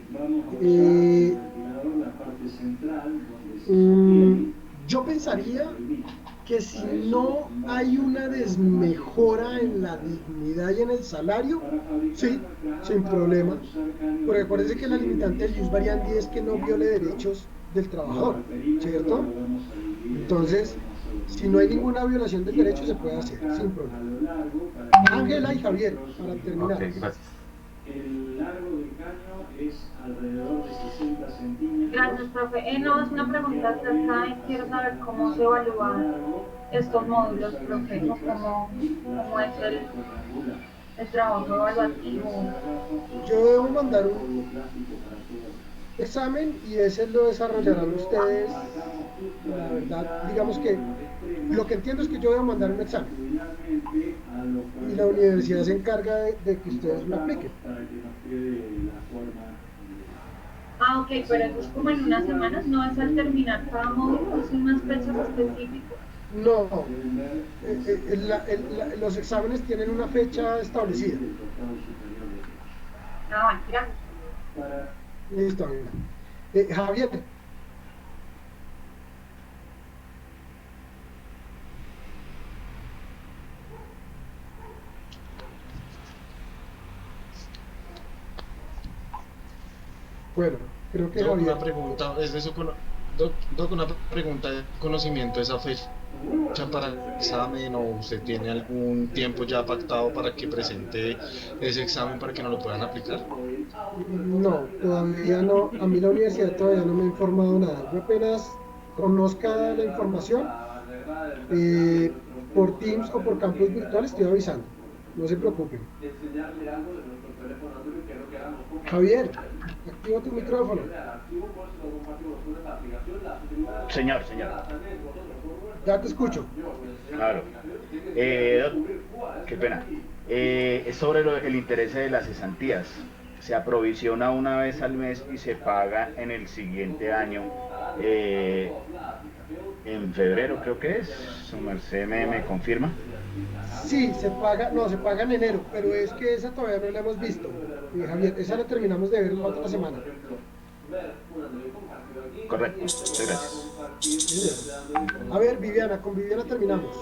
Yo pensaría que si no hay una desmejora en la dignidad y en el salario, sí, sin problema. Porque acuérdense que la limitante del ius variandi es que no viole derechos del trabajador, ¿cierto? Entonces, si no hay ninguna violación del derecho, se puede hacer, sin problema. Ángela y Javier, para terminar. Okay, gracias. El largo del caño es alrededor de 60 centímetros. Gracias, profe. No, es una pregunta hasta acá y quiero saber cómo se evalúan estos módulos, profe, o cómo es el trabajo evaluativo. Yo debo mandar un examen y ese lo desarrollarán ustedes. La verdad, digamos que lo que entiendo es que yo debo mandar un examen y la universidad se encarga de que ustedes lo apliquen. Ah, ok, pero eso es como en unas semanas, no es al terminar cada módulo, es unas fechas específicas. No, los exámenes tienen una fecha establecida. Ah, gracias. Listo, Javier. Bueno, creo que Yo, Javier... una pregunta, ¿es de su Doc, una pregunta de conocimiento, esa fecha para el examen, o usted tiene algún tiempo ya pactado para que presente ese examen para que no lo puedan aplicar. No, todavía no. A mí la universidad todavía no me ha informado nada. Yo apenas conozca la información por Teams o por campus virtual estoy avisando. No se preocupen. Javier, activa tu micrófono. Señor. Ya te escucho. Claro. Qué pena. Es sobre el interés de las cesantías. Se aprovisiona una vez al mes y se paga en el siguiente año. En febrero creo que es. Su merced me confirma. Sí, se paga en enero, pero es que esa todavía no la hemos visto. Javier, esa la terminamos de ver la otra semana. Correcto, muchas gracias. A ver, Viviana, con Viviana terminamos.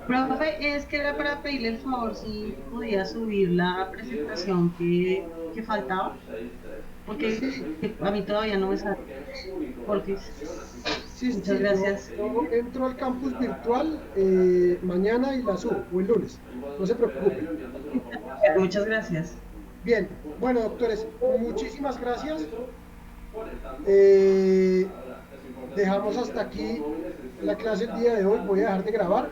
Profe, es que era para pedirle el favor si podía subir la presentación que faltaba, porque a mí todavía no me sale. Porque muchas gracias. Yo entro al campus virtual mañana y la subo, o el lunes. No se preocupen. Muchas gracias. Bien, bueno, doctores, muchísimas gracias. Dejamos hasta aquí la clase el día de hoy. Voy a dejar de grabar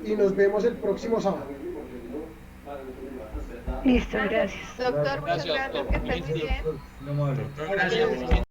y nos vemos el próximo sábado. Listo, gracias. Doctor, muchas gracias, que esté muy bien. Gracias.